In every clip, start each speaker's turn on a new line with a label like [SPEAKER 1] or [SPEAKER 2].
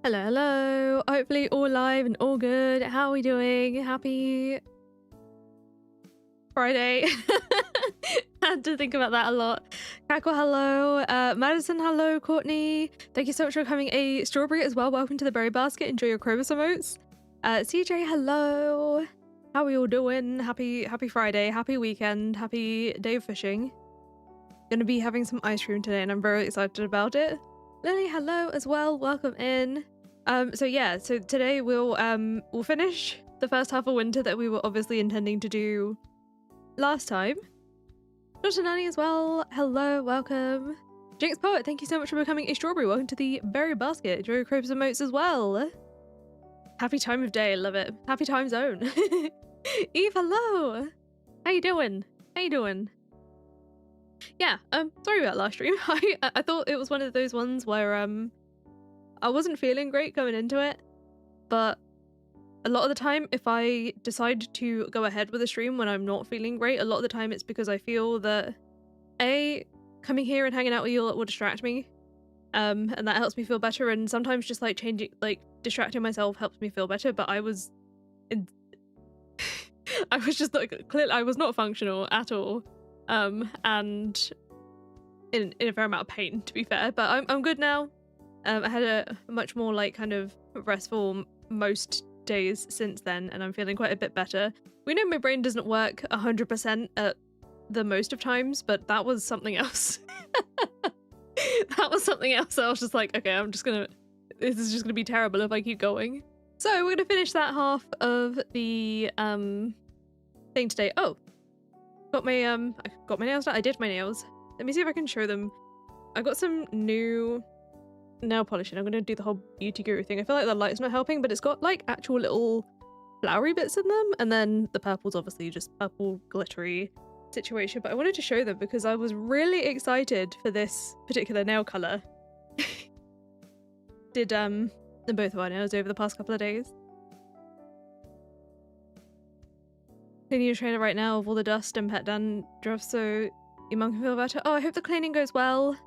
[SPEAKER 1] Hello, hello. Hopefully all live and all good. How are we doing? Happy Friday. Had to think about that a lot. Kako, hello. Madison, hello. Courtney, thank you so much for coming. A strawberry as well. Welcome to the berry basket. Enjoy your Crovus emotes. CJ, hello. How are we all doing? Happy Friday. Happy weekend. Happy day of fishing. Gonna be having some ice cream today and I'm very excited about it. Lily, hello as well. Welcome in. So today we'll finish the first half of winter that we were obviously intending to do last time. Dr. Nani as well. Hello, welcome. Jinx Poet, thank you so much for becoming a strawberry. Welcome to the berry basket. Enjoy your crepes and moats as well. Happy time of day, love it. Happy time zone. Eve, hello. How you doing? Yeah, sorry about last stream. I thought it was one of those ones where I wasn't feeling great going into it, but a lot of the time if I decide to go ahead with a stream when I'm not feeling great, a lot of the time it's because I feel that coming here and hanging out with you will distract me, and that helps me feel better, and sometimes just like distracting myself helps me feel better, but I was just like clearly I was not functional at all. And in a fair amount of pain, to be fair, but I'm good now. I had a much more like kind of restful most days since then, and I'm feeling quite a bit better. We know my brain doesn't work 100% at the most of times, but that was something else. That was something else. I was just like, okay, this is just gonna be terrible if I keep going. So we're gonna finish that half of the thing today. Oh. I got my nails done. I did my nails. Let me see if I can show them. I got some new nail polishing. I'm gonna do the whole beauty guru thing. I feel like the light's not helping, but it's got like actual little flowery bits in them, and then the purple's obviously just purple glittery situation. But I wanted to show them because I was really excited for this particular nail color. Did both of our nails over the past couple of days. Cleaning your trailer right now of all the dust and pet dandruff so your mum can feel better. Oh, I hope the cleaning goes well.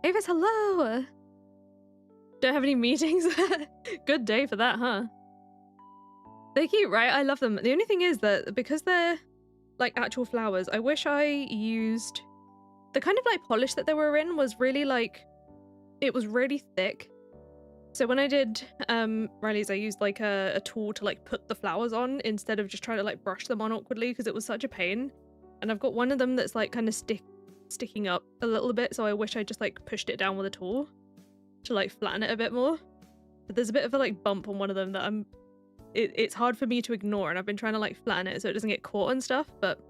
[SPEAKER 1] Avis, hello! Don't have any meetings? Good day for that, huh? They're cute, right? I love them. The only thing is that because they're like actual flowers, I wish I used the kind of like polish that they were in was really like, it was really thick. So when I did Riley's, I used like a tool to like put the flowers on instead of just trying to like brush them on awkwardly because it was such a pain. And I've got one of them that's like kind of sticking up a little bit, so I wish I just like pushed it down with a tool to like flatten it a bit more. But there's a bit of a like bump on one of them that it's hard for me to ignore, and I've been trying to like flatten it so it doesn't get caught and stuff. But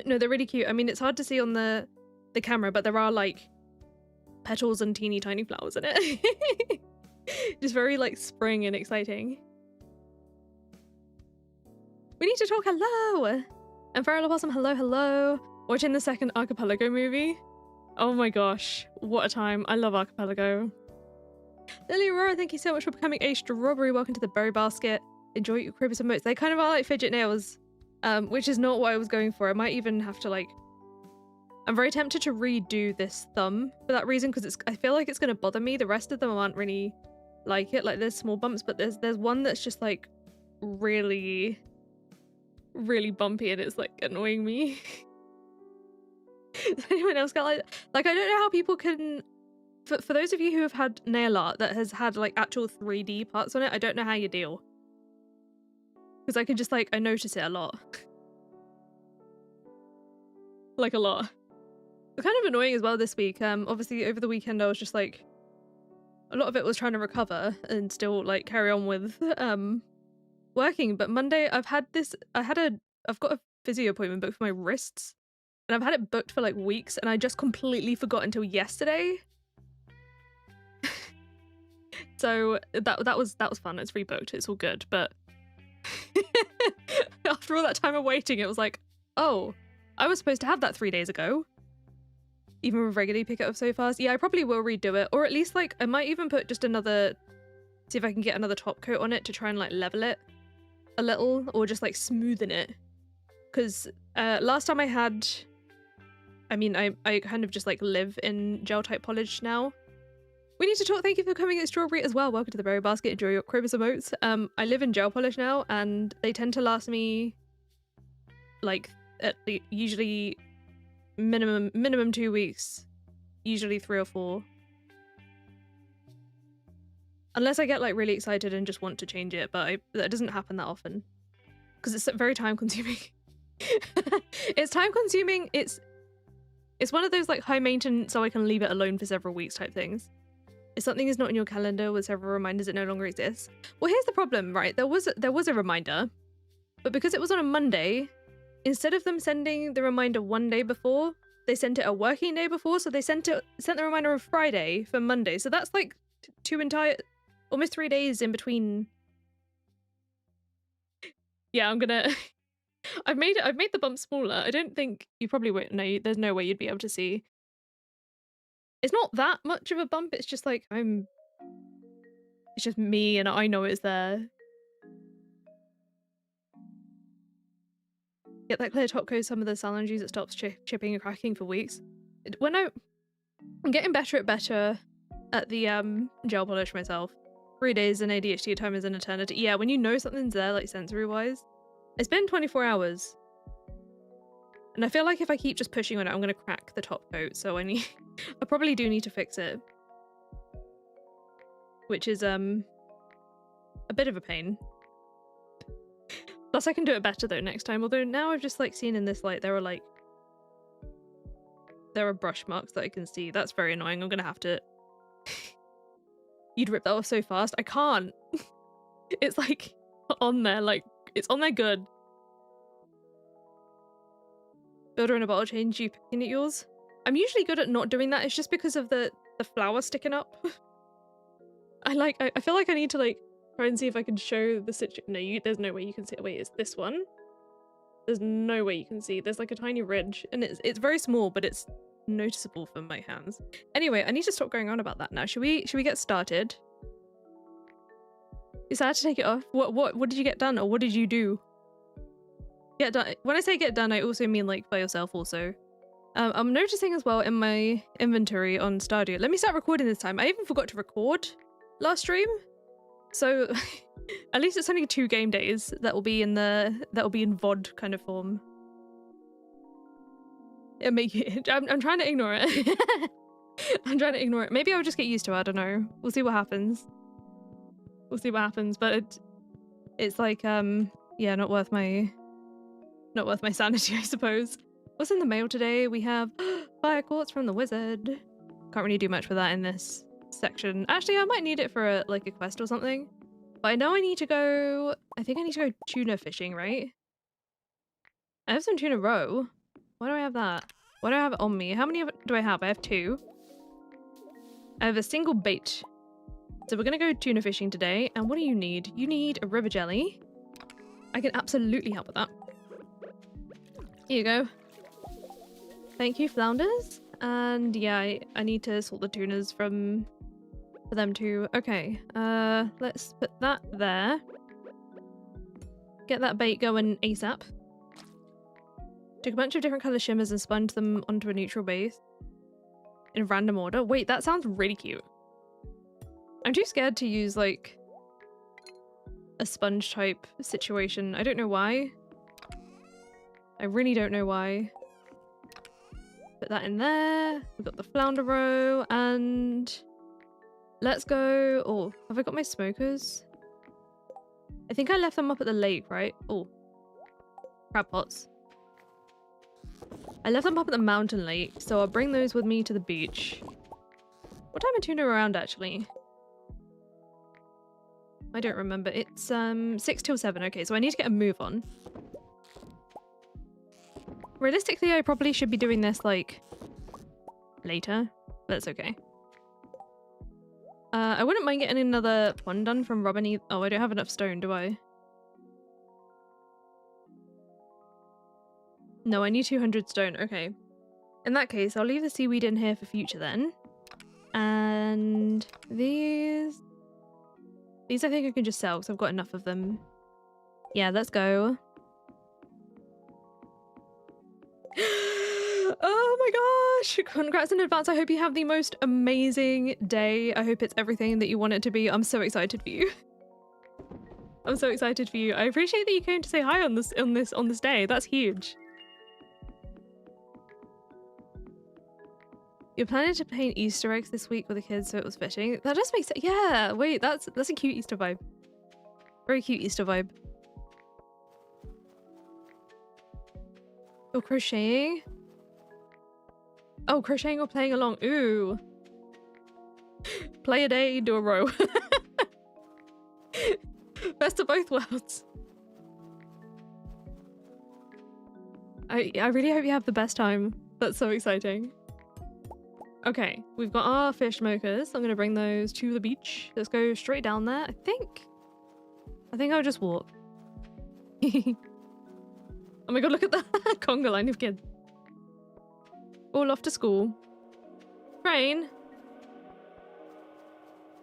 [SPEAKER 1] no, they're really cute. I mean, it's hard to see on the camera, but there are like petals and teeny tiny flowers in it. Just very like spring and exciting. We need to talk. Hello! And Farrell Blossom, hello. Watching the second Archipelago movie. Oh my gosh, what a time. I love Archipelago. Lily Aurora, thank you so much for becoming a strawberry. Welcome to the berry basket. Enjoy your cribs and moats. They kind of are like fidget nails, which is not what I was going for. I might even have to like... I'm very tempted to redo this thumb for that reason, because I feel like it's going to bother me. The rest of them aren't really like it. Like there's small bumps, but there's one that's just like really bumpy and it's like annoying me. Does anyone else got like I don't know how people can, for those of you who have had nail art that has had like actual 3D parts on it, I don't know how you deal, because I can just like I notice it a lot. Like a lot. It's kind of annoying as well this week. Obviously over the weekend I was just like, a lot of it was trying to recover and still like carry on with working, but Monday I've got a physio appointment booked for my wrists, and I've had it booked for like weeks, and I just completely forgot until yesterday. So that was fun. It's rebooked, it's all good, but after all that time of waiting, it was like, oh, I was supposed to have that 3 days ago. Even with regularly pick it up so fast. Yeah, I probably will redo it, or at least like I might even put just see if I can get another top coat on it to try and like level it a little, or just like smoothen it, because last time I had, I mean I kind of just like live in gel type polish now, We need to talk. Thank you for coming at Strawberry as well. Welcome to the Berry Basket. Enjoy your Krobus emotes. I live in gel polish now, and they tend to last me like usually minimum 2 weeks, usually 3 or 4. Unless I get like really excited and just want to change it, but that doesn't happen that often because it's very time consuming. It's time consuming. It's one of those like high maintenance, so I can leave it alone for several weeks type things. If something is not in your calendar with several reminders, it no longer exists. Well, here's the problem, right? There was a reminder, but because it was on a Monday, instead of them sending the reminder one day before, they sent it a working day before. So they sent the reminder on Friday for Monday. So that's like almost 3 days in between. Yeah, I'm gonna. I've made the bump smaller. I don't think you probably won't. No, there's no way you'd be able to see. It's not that much of a bump. It's just like it's just me, and I know it's there. Get that clear top coat. Some of the allergies that stops chipping and cracking for weeks. I'm getting better at the gel polish myself. 3 days in ADHD time is an eternity. Yeah, when you know something's there, like sensory wise. It's been 24 hours. And I feel like if I keep just pushing on it, I'm gonna crack the top coat, so I probably do need to fix it. Which is a bit of a pain. Plus I can do it better though next time, although now I've just like seen in this light there are brush marks that I can see. That's very annoying. I'm gonna have to You'd rip that off so fast. I can't. It's like on there, like it's on there good. Builder in a bottle change, you picking at yours? I'm usually good at not doing that. It's just because of the flower sticking up. I feel like I need to like try and see if I can show the situation. No, there's no way you can see it. Wait, it's this one? There's no way you can see. There's like a tiny ridge, and it's very small, but it's noticeable from my hands. Anyway, I need to stop going on about that now. Should we get started? Is that to take it off? What did you get done, or what did you do? Get done. When I say get done, I also mean like by yourself also. I'm noticing as well in my inventory on Stardew. Let me start recording this time. I even forgot to record last stream. So at least it's only 2 game days that will be in VOD kind of form. I'm trying to ignore it. I'm trying to ignore it. Maybe I'll just get used to it. I don't know. We'll see what happens. We'll see what happens. But it's like yeah, not worth my sanity, I suppose. What's in the mail today? We have fire quartz from the wizard. Can't really do much with that in this section. Actually, I might need it for a quest or something. But I know I need to go. I think I need to go tuna fishing, right? I have some tuna roe. Why do I have that? Why do I have it on me? How many do I have? I have 2. I have a single bait. So we're gonna go tuna fishing today. And what do you need? You need a river jelly. I can absolutely help with that. Here you go. Thank you, flounders. And yeah, I need to sort the tunas for them too. Okay, let's put that there. Get that bait going ASAP. Took a bunch of different color shimmers and sponged them onto a neutral base in random order. Wait, that sounds really cute. I'm too scared to use like a sponge type situation. I don't know why. I really don't know why. Put that in there. We've got the flounder roe and let's go. Oh, have I got my smokers? I think I left them up at the lake, right? Oh, crab pots. I left them up at the mountain lake, so I'll bring those with me to the beach. What time are tuna around actually? I don't remember. It's 6 till 7. Okay, so I need to get a move on. Realistically, I probably should be doing this like later, but that's okay. I wouldn't mind getting another one done from Robin. Oh, I don't have enough stone, do I? No, I need 200 stone. Okay. In that case, I'll leave the seaweed in here for future then. And these I think I can just sell because I've got enough of them. Yeah, let's go. Oh my Fish, congrats in advance. I hope you have the most amazing day. I hope it's everything that you want it to be. I'm so excited for you. I'm so excited for you. I appreciate that you came to say hi on this day. That's huge. You're planning to paint Easter eggs this week with the kids, so it was fitting. That does make sense. Yeah, wait, that's a cute Easter vibe. Very cute Easter vibe. Or crocheting. Oh, crocheting or playing along. Ooh. Play a day, do a row. Best of both worlds. I really hope you have the best time. That's so exciting. Okay, we've got our fish smokers. I'm gonna bring those to the beach. Let's go straight down there. I think I'll just walk. Oh my god, look at that conga line of kids. All off to school. Rain.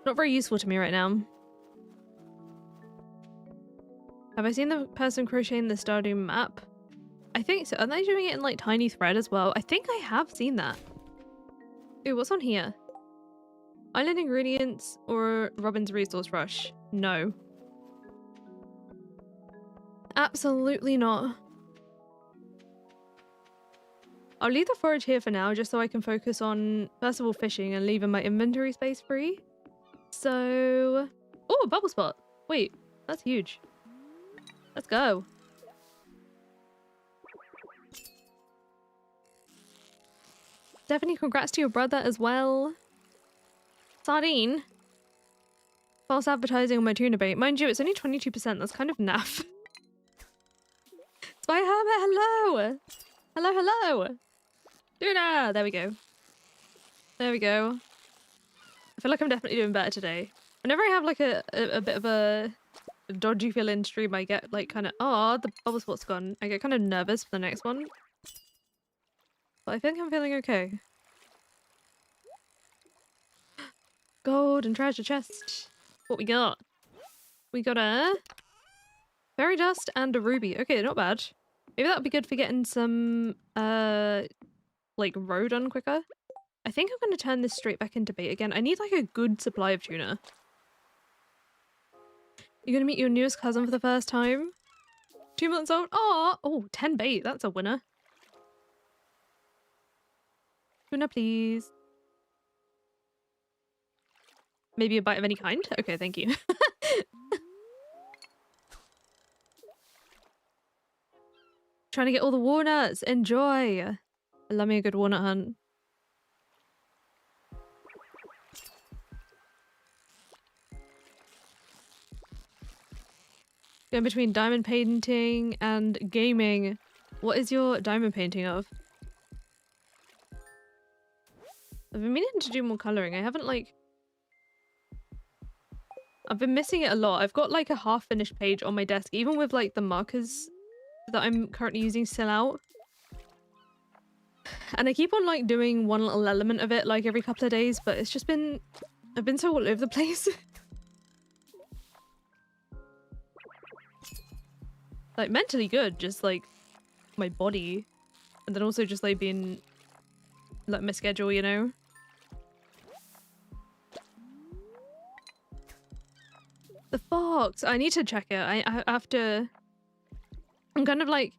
[SPEAKER 1] Not very useful to me right now. Have I seen the person crocheting the Stardew map? I think so. Are they doing it in like tiny thread as well? I think I have seen that. Ooh, what's on here? Island ingredients or Robin's resource rush? No. Absolutely not. I'll leave the forage here for now just so I can focus on, first of all, fishing and leaving my inventory space free. So... Oh, bubble spot. Wait, that's huge. Let's go. Stephanie, congrats to your brother as well. Sardine. False advertising on my tuna bait. Mind you, it's only 22%. That's kind of naff. Spy Hermit, hello! Hello, hello! Tuna! There we go. There we go. I feel like I'm definitely doing better today. Whenever I have like a bit of a dodgy feeling stream, I get like kind of, oh, the bubble spot's gone. I get kind of nervous for the next one. But I think I'm feeling okay. Gold and treasure chest. What we got? We got a fairy dust and a ruby. Okay, not bad. Maybe that would be good for getting some like roe done quicker. I think I'm going to turn this straight back into bait again. I need like a good supply of tuna. You're going to meet your newest cousin for the first time? 2 months old? Oh, 10 bait. That's a winner. Tuna, please. Maybe a bite of any kind? Okay, thank you. Trying to get all the walnuts. Enjoy. I love me a good walnut hunt. Going between diamond painting and gaming. What is your diamond painting of? I've been meaning to do more colouring. I haven't like... I've been missing it a lot. I've got like a half-finished page on my desk, even with like the markers that I'm currently using still out. And I keep on like doing one little element of it like every couple of days, but it's just been... I've been so all over the place. Like mentally good, just like my body. And then also just like being like my schedule, you know? The fox! I need to check it. I have to... I'm kind of like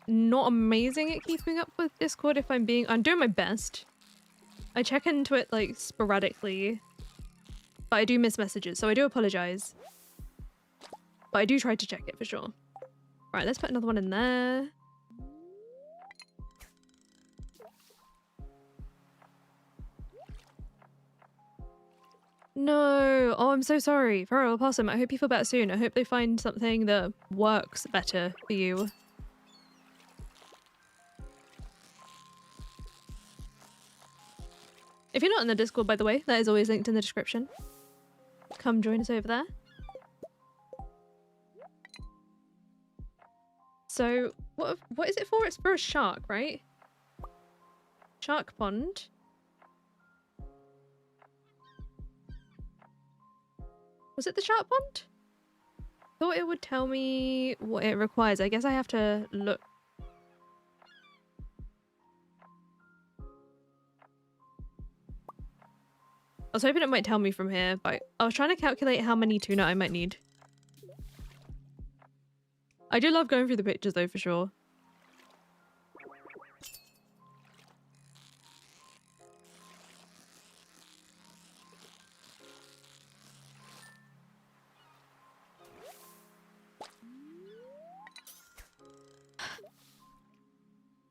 [SPEAKER 1] not amazing at keeping up with Discord if I'm being... I'm doing my best. I check into it like sporadically. But I do miss messages, so I do apologize. But I do try to check it for sure. Right, let's put another one in there. No. Oh, I'm so sorry. Feral Possum, I hope you feel better soon. I hope they find something that works better for you. If you're not in the Discord, by the way, that is always linked in the description. Come join us over there. So, what is it for? It's for a shark, right? Shark pond. Was it the shark pond? Thought it would tell me what it requires. I guess I have to look. I was hoping it might tell me from here, but I was trying to calculate how many tuna I might need. I do love going through the pictures though, for sure.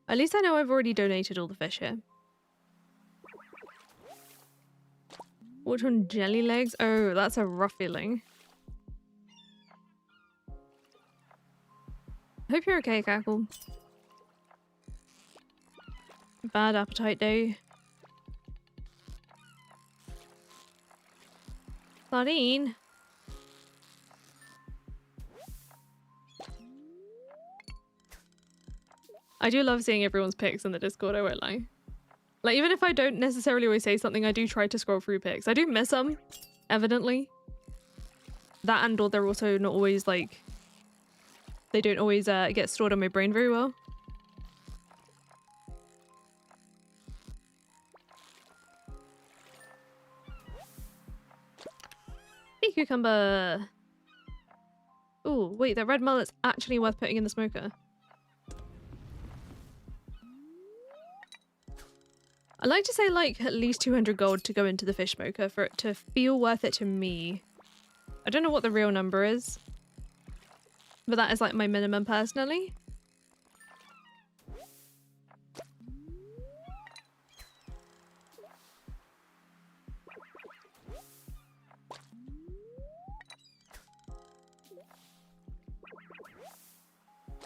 [SPEAKER 1] At least I know I've already donated all the fish here. Which one? Jelly legs? Oh, that's a rough feeling. Hope you're okay, Cackle. Bad appetite day. Sardine. I do love seeing everyone's pics in the Discord, I won't lie. Like, even if I don't necessarily always say something, I do try to scroll through pics. I do miss them, evidently. That and or they're also not always, like... They don't always get stored on my brain very well. Hey, cucumber! Ooh, wait, that red mullet's actually worth putting in the smoker. I like to say like at least 200 gold to go into the fish smoker for it to feel worth it to me. I don't know what the real number is, but that is like my minimum personally.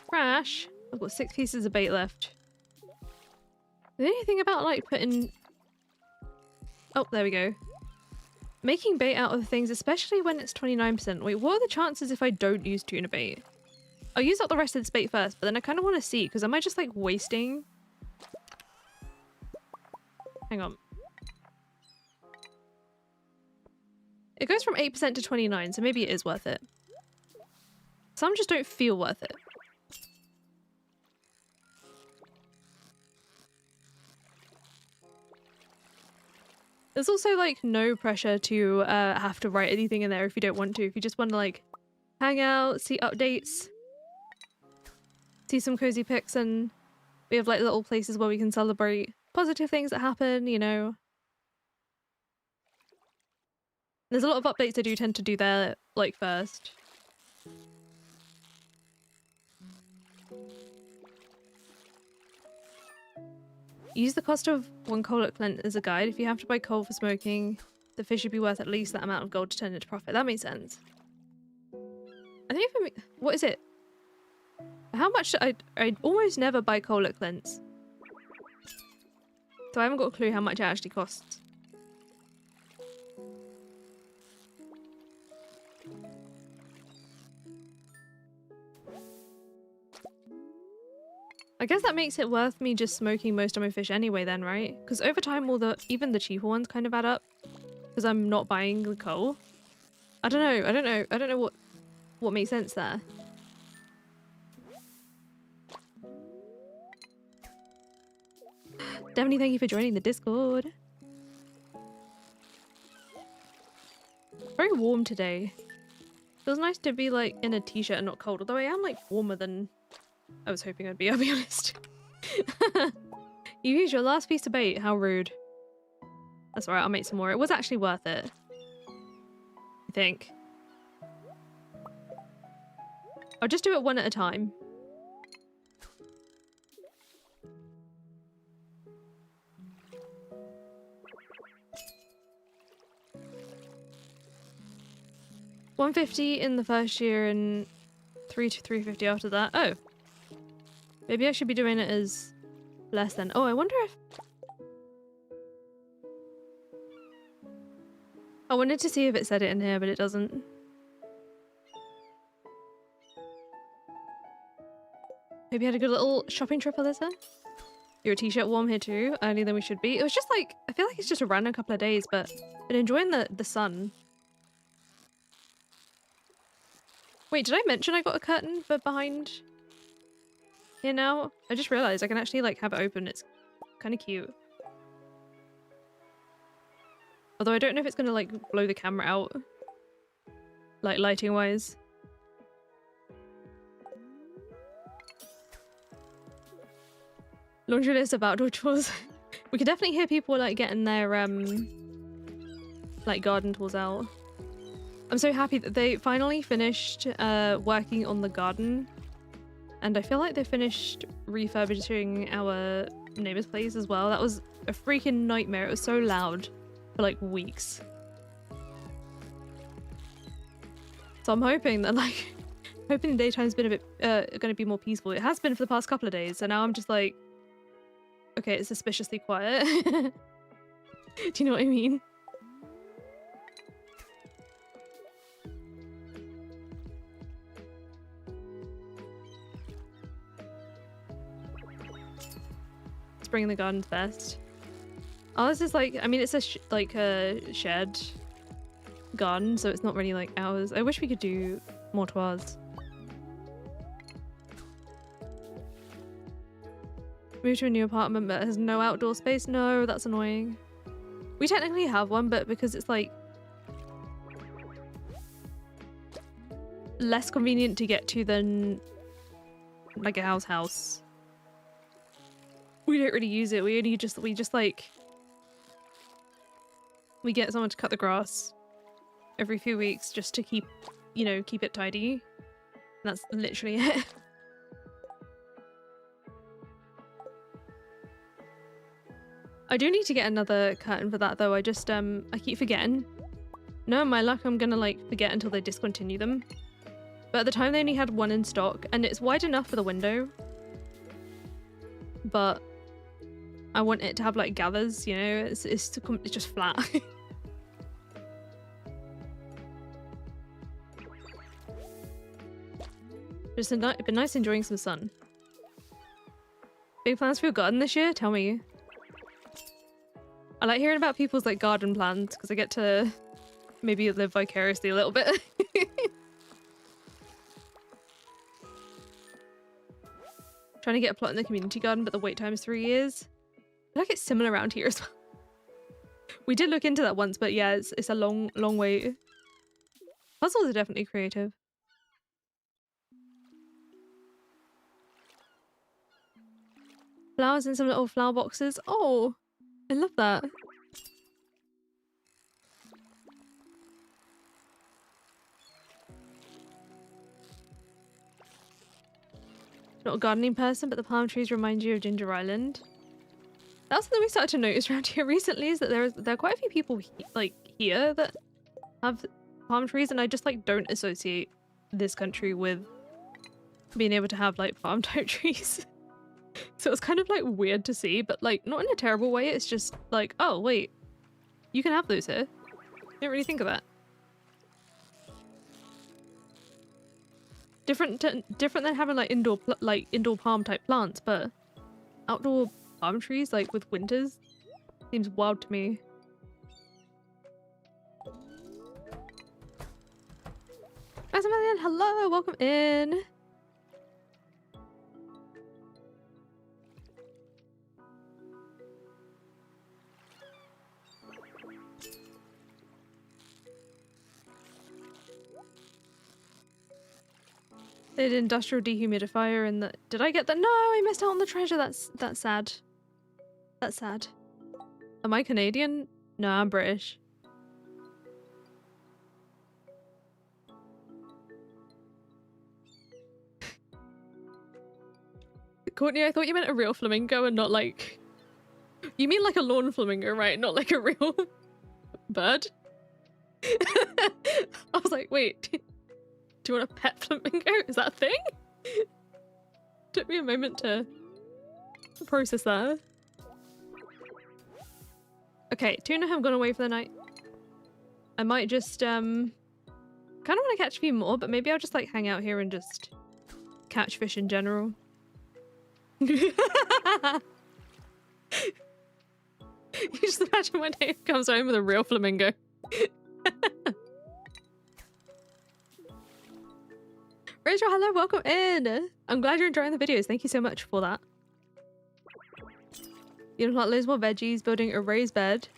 [SPEAKER 1] Crash! I've got 6 pieces of bait left. Is there anything about like putting... Oh, there we go. Making bait out of things, especially when it's 29%. Wait, what are the chances if I don't use tuna bait? I'll use up the rest of this bait first, but then I kind of want to see, because am I just like wasting? Hang on. It goes from 8% to 29, so maybe it is worth it. Some just don't feel worth it. There's also like no pressure to have to write anything in there if you don't want to. If you just want to like hang out, see updates, see some cozy pics, and we have like little places where we can celebrate positive things that happen, you know. There's a lot of updates I do tend to do there like first. Use the cost of 1 coal at Clint as a guide. If you have to buy coal for smoking, the fish should be worth at least that amount of gold to turn into profit. That makes sense. I think for me, what is it? How much? I almost never buy coal at Clint's, so I haven't got a clue how much it actually costs. I guess that makes it worth me just smoking most of my fish anyway then, right? Because over time even the cheaper ones kind of add up because I'm not buying the coal. I don't know what makes sense there. Definitely thank you for joining the Discord. Very warm today. Feels nice to be like in a t-shirt and not cold, although I am like warmer than I was hoping I'd be, I'll be honest. You used your last piece of bait, how rude. That's alright, I'll make some more. It was actually worth it, I think. I'll just do it one at a time. $150 in the first year and $3 to $350 after that. Oh. Maybe I should be doing it as less than... Oh, I wonder if... I wanted to see if it said it in here, but it doesn't. Maybe I had a good little shopping trip, Alyssa? Your t-shirt warm here too, earlier than we should be. It was just like... I feel like it's just a random couple of days, but been enjoying the sun. Wait, did I mention I got a curtain for behind here now? I just realized I can actually like have it open. It's kind of cute. I Although I don't know if it's gonna like blow the camera out, like lighting wise. Laundry list of outdoor chores. We could definitely hear people like getting their like garden tools out. I'm so happy that they finally finished working on the garden, and I feel like they finished refurbishing our neighbor's place as well. That was a freaking nightmare. It was so loud for like weeks. So I'm hoping that like hoping the daytime's been a bit going to be more peaceful. It has been for the past couple of days, so now I'm just like, okay, it's suspiciously quiet. Do you know what I mean? Spring in the garden's best. Oh, this is like, I mean, it's a like a shared garden, so it's not really like ours. I wish we could do more to ours. Move to a new apartment but has no outdoor space? No, that's annoying. We technically have one, but because it's like less convenient to get to than like a house, we don't really use it. We just like we get someone to cut the grass every few weeks just to keep, you know, keep it tidy. That's literally it. I do need to get another curtain for that though. I just I keep forgetting. No, my luck, I'm gonna like forget until they discontinue them. But at the time they only had one in stock, and it's wide enough for the window. But I want it to have like gathers, you know, it's just flat. Just been nice enjoying some sun. Big plans for your garden this year? Tell me. I like hearing about people's like garden plans because I get to maybe live vicariously a little bit. Trying to get a plot in the community garden, but the wait time is 3 years. I feel like it's similar around here as well. We did look into that once, but yeah, it's a long wait. Puzzles are definitely creative. Flowers in some little flower boxes. Oh, I love that. Not a gardening person, but the palm trees remind you of Ginger Island. That's something we started to notice around here recently, is that there are quite a few people like here that have palm trees, and I just like don't associate this country with being able to have like palm type trees. So it's kind of like weird to see, but like not in a terrible way. It's just like, oh wait, you can have those here. Didn't really think of that. Different than having like indoor palm type plants, but outdoor palm trees like with winters seems wild to me. Maximilian, hello, welcome in. They did industrial dehumidifier and the— did I get that? No, I missed out on the treasure. That's sad. That's sad. Am I Canadian? No, I'm British. Courtney, I thought you meant a real flamingo and not like— you mean like a lawn flamingo, right? Not like a real bird? I was like, wait. Do you want a pet flamingo? Is that a thing? Took me a moment to process that. Okay, tuna have gone away for the night. I might just kind of want to catch a few more, but maybe I'll just like hang out here and just catch fish in general. You just imagine when Dave comes home with a real flamingo. Rachel, hello, welcome in. I'm glad you're enjoying the videos. Thank you so much for that. You know, like loads more veggies, building a raised bed.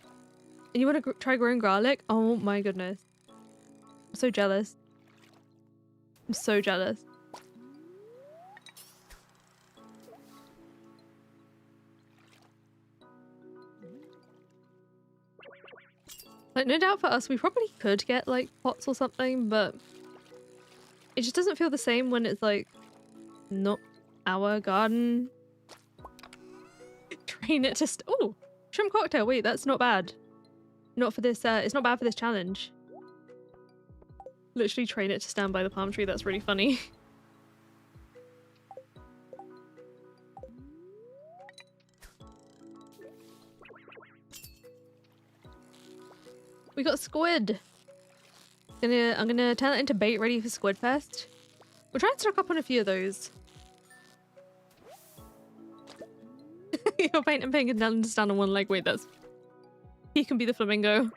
[SPEAKER 1] And you want to try growing garlic? Oh my goodness. I'm so jealous. I'm so jealous. Like, no doubt for us, we probably could get, like, pots or something, but it just doesn't feel the same when it's, like, not our garden. Train it to oh! Shrimp cocktail, wait, that's not bad. Not for this, it's not bad for this challenge. Literally train it to stand by the palm tree, that's really funny. We got squid! I'm gonna turn that into bait ready for Squid Fest. We'll try and stock up on a few of those. You're painting pink and down to stand on one leg. Wait, that's... He can be the flamingo.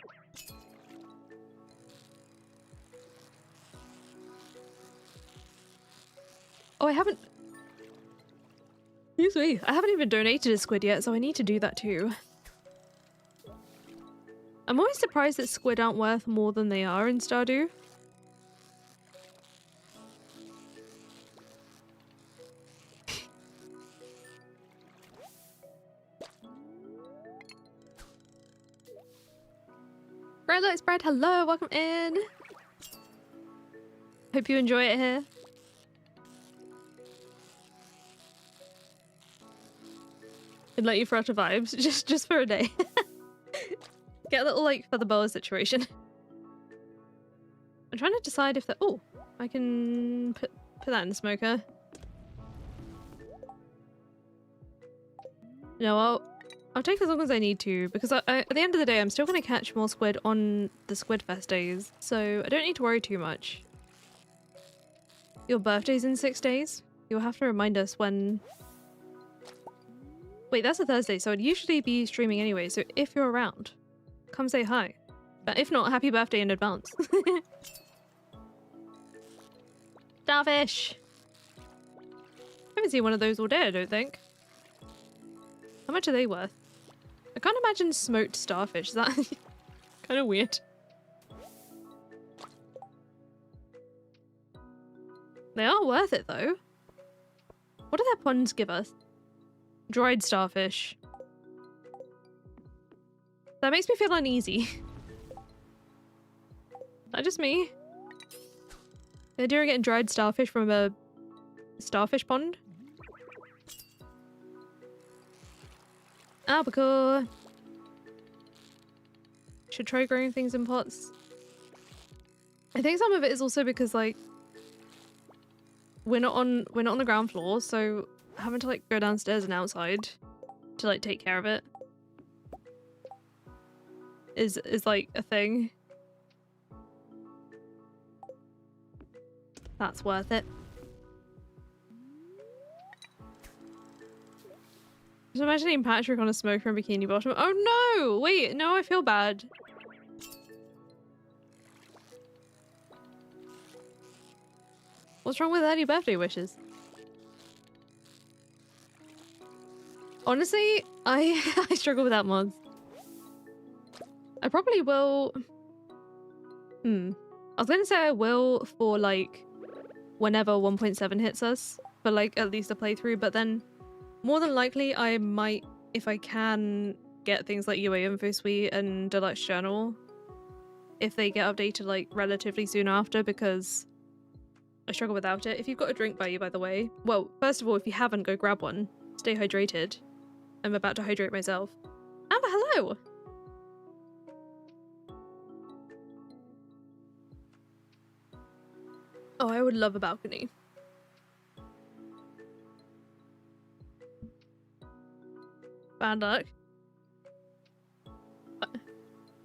[SPEAKER 1] Oh, I haven't... Excuse me. I haven't even donated a squid yet, so I need to do that too. I'm always surprised that squid aren't worth more than they are in Stardew. Bread likes bread, hello, welcome in. Hope you enjoy it here. I'd let you for out of vibes, just for a day. Get a little, like, feather boa situation. I'm trying to decide if that... Oh, I can put that in the smoker. No, I'll take as long as I need to, because at the end of the day, I'm still going to catch more squid on the Squid Fest days, so I don't need to worry too much. Your birthday's in 6 days? You'll have to remind us when... Wait, that's a Thursday, so I'd usually be streaming anyway, so if you're around, come say hi. But if not, happy birthday in advance. Starfish! I haven't seen one of those all day, I don't think. How much are they worth? I can't imagine smoked starfish. Is that kind of weird? They are worth it though. What do their ponds give us? Dried starfish. That makes me feel uneasy. Is that just me? The idea of getting dried starfish from a starfish pond? Albacore. Should try growing things in pots. I think some of it is also because, like, we're not on the ground floor, so having to, like, go downstairs and outside to, like, take care of it is like a thing. That's worth it. Just imagining Patrick on a smoker and bikini bottom. Oh no! Wait, no, I feel bad. What's wrong with early birthday wishes? Honestly, I struggle with that mods. I probably will... I was gonna say I will for, like, whenever 1.7 hits us, for, like, at least a playthrough, but then more than likely I might, if I can, get things like UA Info Suite and Deluxe Journal if they get updated, like, relatively soon after, because I struggle without it. If you've got a drink by you, by the way, well, first of all, if you haven't, go grab one. Stay hydrated. I'm about to hydrate myself. Amber, hello! Oh, I would love a balcony. Bad luck.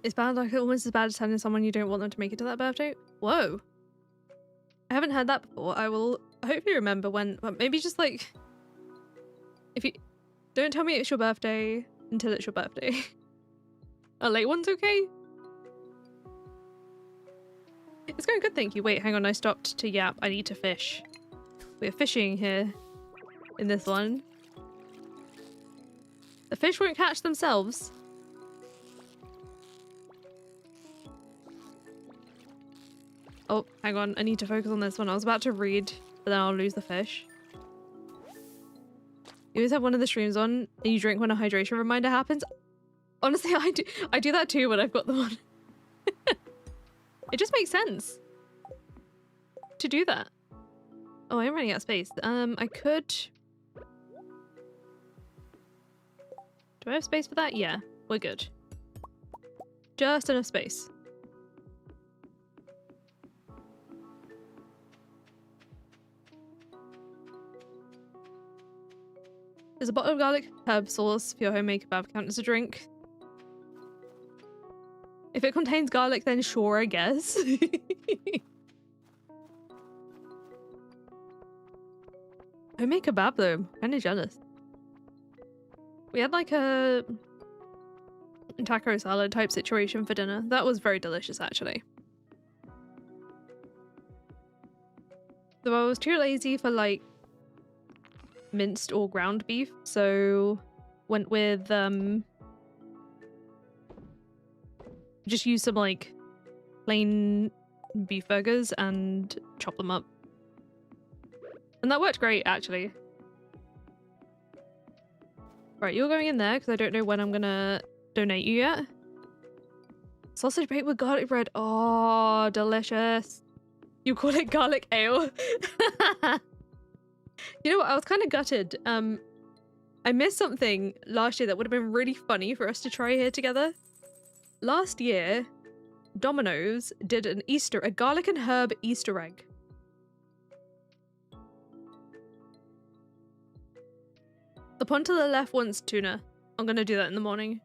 [SPEAKER 1] Is bad luck almost as bad as telling someone you don't want them to make it to that birthday? Whoa. I haven't heard that before. I will hopefully remember when, well, maybe just like, if you, don't tell me it's your birthday until it's your birthday. A late one's okay? It's going good, thank you. Wait, hang on, I stopped to yap. I need to fish. We're fishing here in this one. The fish won't catch themselves. Oh, hang on. I need to focus on this one. I was about to read, but then I'll lose the fish. You always have one of the streams on and you drink when a hydration reminder happens. Honestly, I do that too when I've got them on. It just makes sense to do that. Oh, I'm running out of space. I could... Do I have space for that? Yeah, we're good. Just enough space. Does a bottle of garlic herb sauce for your homemade kebab count as a drink? If it contains garlic, then sure, I guess. Homemade kebab though, kinda jealous. We had like a taco salad type situation for dinner. That was very delicious actually. Though I was too lazy for like minced or ground beef, so went with just use some like plain beef burgers and chop them up. And that worked great actually. Right, you're going in there because I don't know when I'm gonna donate you yet. Sausage baked with garlic bread. Oh, delicious. You call it garlic ale? You know what? I was kind of gutted. I missed something last year that would have been really funny for us to try here together. Last year, Domino's did a garlic and herb Easter egg. The pond to the left wants tuna. I'm gonna do that in the morning.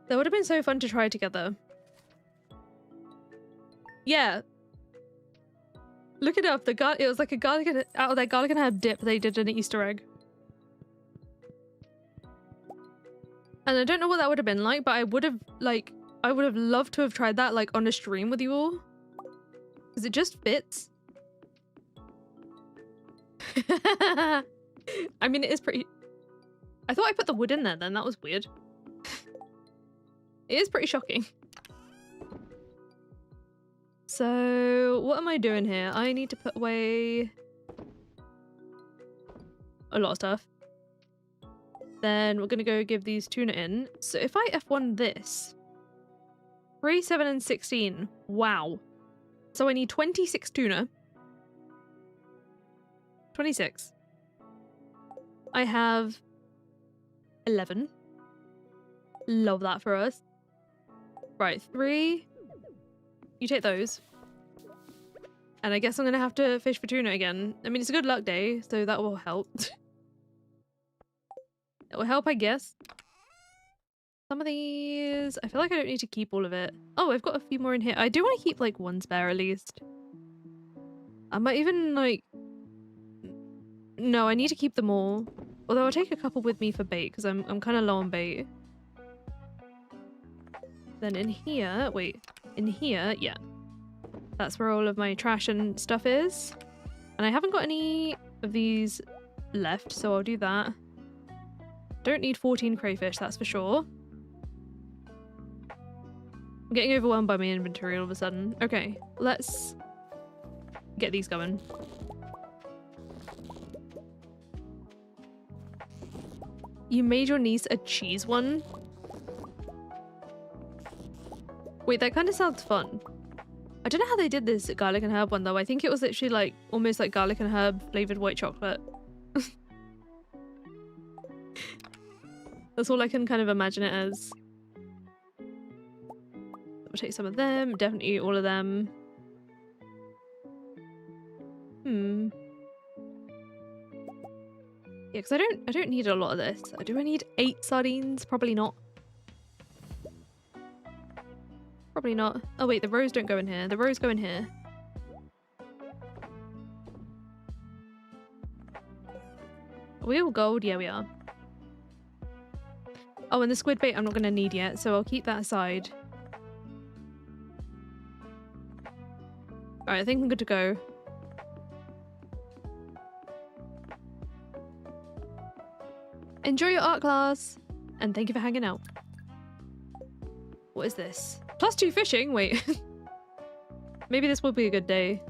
[SPEAKER 1] That would have been so fun to try together. Yeah. Look it up. It was like a garlic and, out of their garlic and herb dip they did an Easter egg. And I don't know what that would have been like, but I would have loved to have tried that like on a stream with you all. Because it just fits. I mean, it is pretty... I thought I put the wood in there then, that was weird. It is pretty shocking. So, what am I doing here? I need to put away a lot of stuff. Then we're gonna go give these tuna in. So if I F1 this... 3, 7, and 16. Wow. So I need 26 tuna. 26. I have 11. Love that for us. Right, 3. You take those. And I guess I'm gonna have to fish for tuna again. I mean, it's a good luck day, so that will help. It will help, I guess. Some of these... I feel like I don't need to keep all of it. Oh, I've got a few more in here. I do want to keep, like, one spare at least. I might even, like... No, I need to keep them all. Although I'll take a couple with me for bait, because I'm kind of low on bait. Then in here... Wait. In here, yeah. That's where all of my trash and stuff is. And I haven't got any of these left, so I'll do that. Don't need 14 crayfish, that's for sure. I'm getting overwhelmed by my inventory all of a sudden. Okay, let's get these going. You made your niece a cheese one? Wait, that kind of sounds fun. I don't know how they did this garlic and herb one though. I think it was literally like almost like garlic and herb flavored white chocolate. That's all I can kind of imagine it as. We'll take some of them, definitely eat all of them. Yeah, because I don't need a lot of this. Do I need 8 sardines? Probably not. Probably not. Oh wait, the rows don't go in here. The rows go in here. Are we all gold? Yeah, we are. Oh, and the squid bait I'm not going to need yet, so I'll keep that aside. Alright, I think I'm good to go. Enjoy your art class! And thank you for hanging out. What is this? +2 fishing? Wait. Maybe this will be a good day.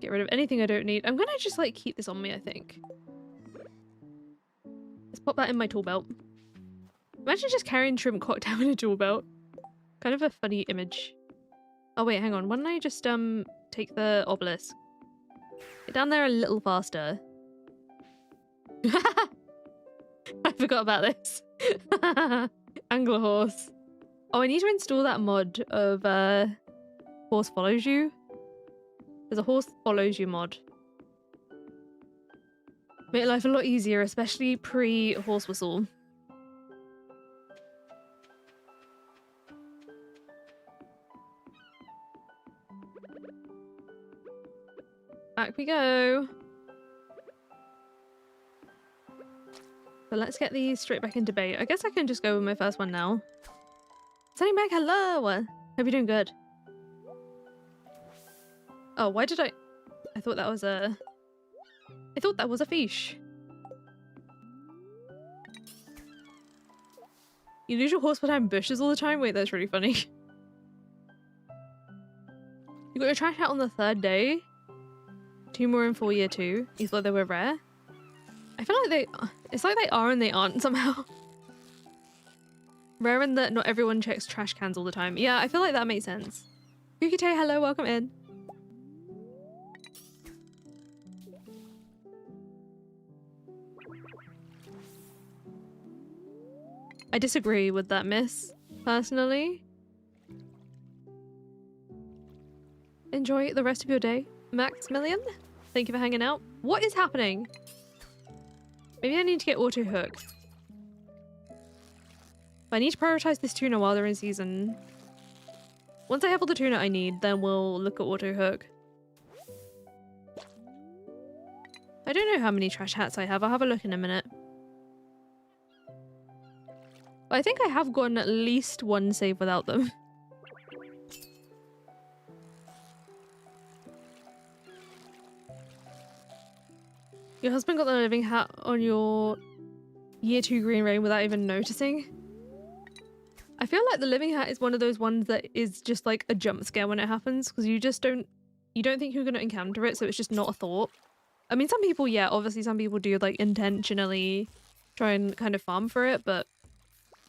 [SPEAKER 1] Get rid of anything I don't need. I'm gonna just like keep this on me, I think. Let's pop that in my tool belt. Imagine just carrying shrimp cocktail in a tool belt. Kind of a funny image. Oh wait, hang on. Why don't I just take the obelisk? Get down there a little faster. I forgot about this. Angler horse. Oh, I need to install that mod of horse follows you. There's a horse follows you mod. Make life a lot easier, especially pre-horse whistle. Back we go. So let's get these straight back into bait. I guess I can just go with my first one now. Sunny Meg, hello! Hope you're doing good. Oh, why did I thought that was a... I thought that was a fish. You lose your horse behind bushes all the time? Wait, that's really funny. You got your trash out on the 3rd day. 2 more in full year 2. You thought they were rare? I feel like it's like they are and they aren't somehow. Rare in that not everyone checks trash cans all the time. Yeah, I feel like that makes sense. Kukite, hello, welcome in. I disagree with that miss, personally. Enjoy the rest of your day, Maximilian. Thank you for hanging out. What is happening? Maybe I need to get auto hook. I need to prioritize this tuna while they're in season. Once I have all the tuna I need, then we'll look at auto hook. I don't know how many trash hats I have. I'll have a look in a minute. I think I have gotten at least 1 save without them. Your husband got the living hat on your year 2 green rain without even noticing. I feel like the living hat is one of those ones that is just like a jump scare when it happens, because you don't think you're going to encounter it, so it's just not a thought. I mean, some people, yeah, obviously some people do like intentionally try and kind of farm for it, but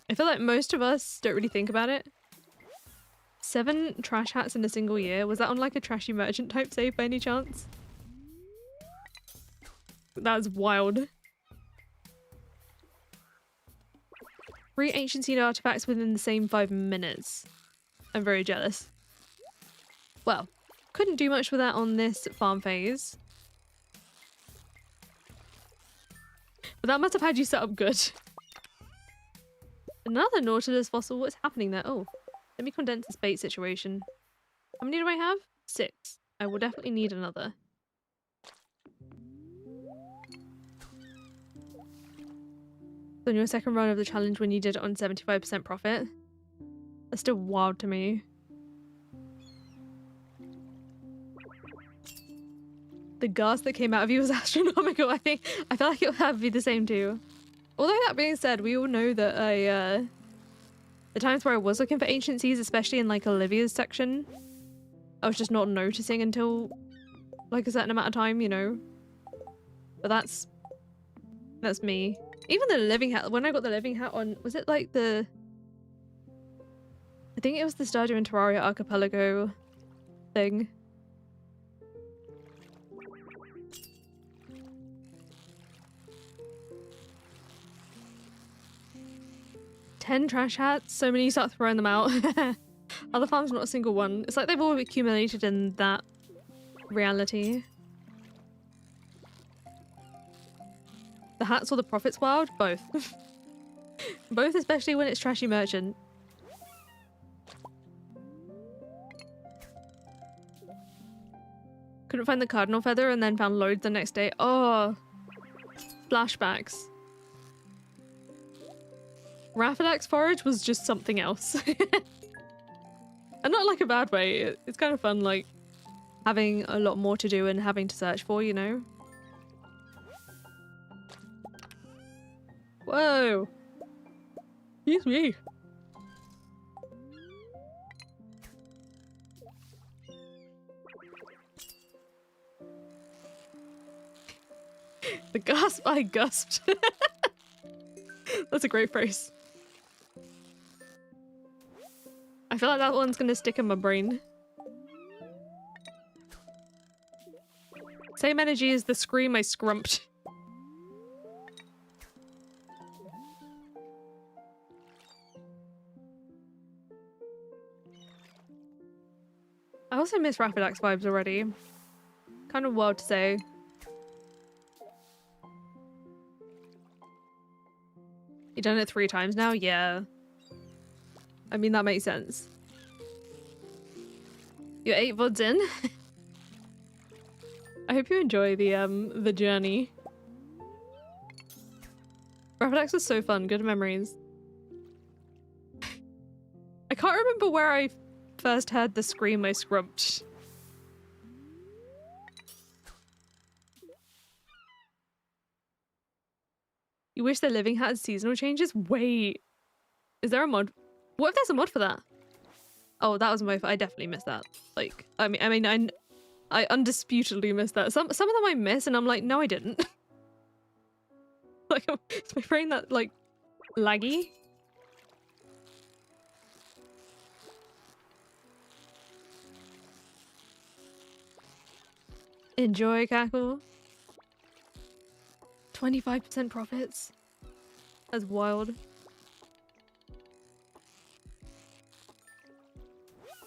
[SPEAKER 1] I feel like most of us don't really think about it. 7 trash hats in a single year. Was that on like a trashy merchant type save by any chance? That's wild. 3 ancient seed artifacts within the same 5 minutes. I'm very jealous. Well, couldn't do much with that on this farm phase. But that must have had you set up good. Another Nautilus fossil. What's happening there? Oh, let me condense this bait situation. How many do I have? 6. I will definitely need another. On your second run of the challenge when you did it on 75% profit. That's still wild to me. The gas that came out of you was astronomical. I feel like it would have to be the same too. Although that being said, we all know that the times where I was looking for ancient seas, especially in like Olivia's section, I was just not noticing until like a certain amount of time, you know. But that's me. Even the living hat, when I got the living hat on, was it like I think it was the Stardew and Terraria archipelago thing. Ten trash hats, so many you start throwing them out. Other farms, not a single one. It's like they've all accumulated in that reality. The hats or the profits wild? Both. Both, especially when it's trashy merchant. Couldn't find the cardinal feather and then found loads the next day. Oh, flashbacks. Raffadax forage was just something else. And not like a bad way. It's kind of fun, like having a lot more to do and having to search for, you know? Whoa. Excuse me. The gasp I gasped. That's a great phrase. I feel like that one's gonna stick in my brain. Same energy as the scream I scrumped. I also miss Rapidax vibes already. Kind of wild to say. You done it 3 times now? Yeah. I mean, that makes sense. You're 8 VODs in? I hope you enjoy the journey. Rapidax was so fun, good memories. I can't remember where I first heard the scream I scrumped. You wish the living had seasonal changes? Wait. Is there a mod? What if there's a mod for that? Oh, that was my... I definitely missed that. Like, I mean, I undisputedly missed that. Some of them I miss and I'm like, no, I didn't. Like, is my brain that, like, laggy? Enjoy, Cackle. 25% profits. That's wild.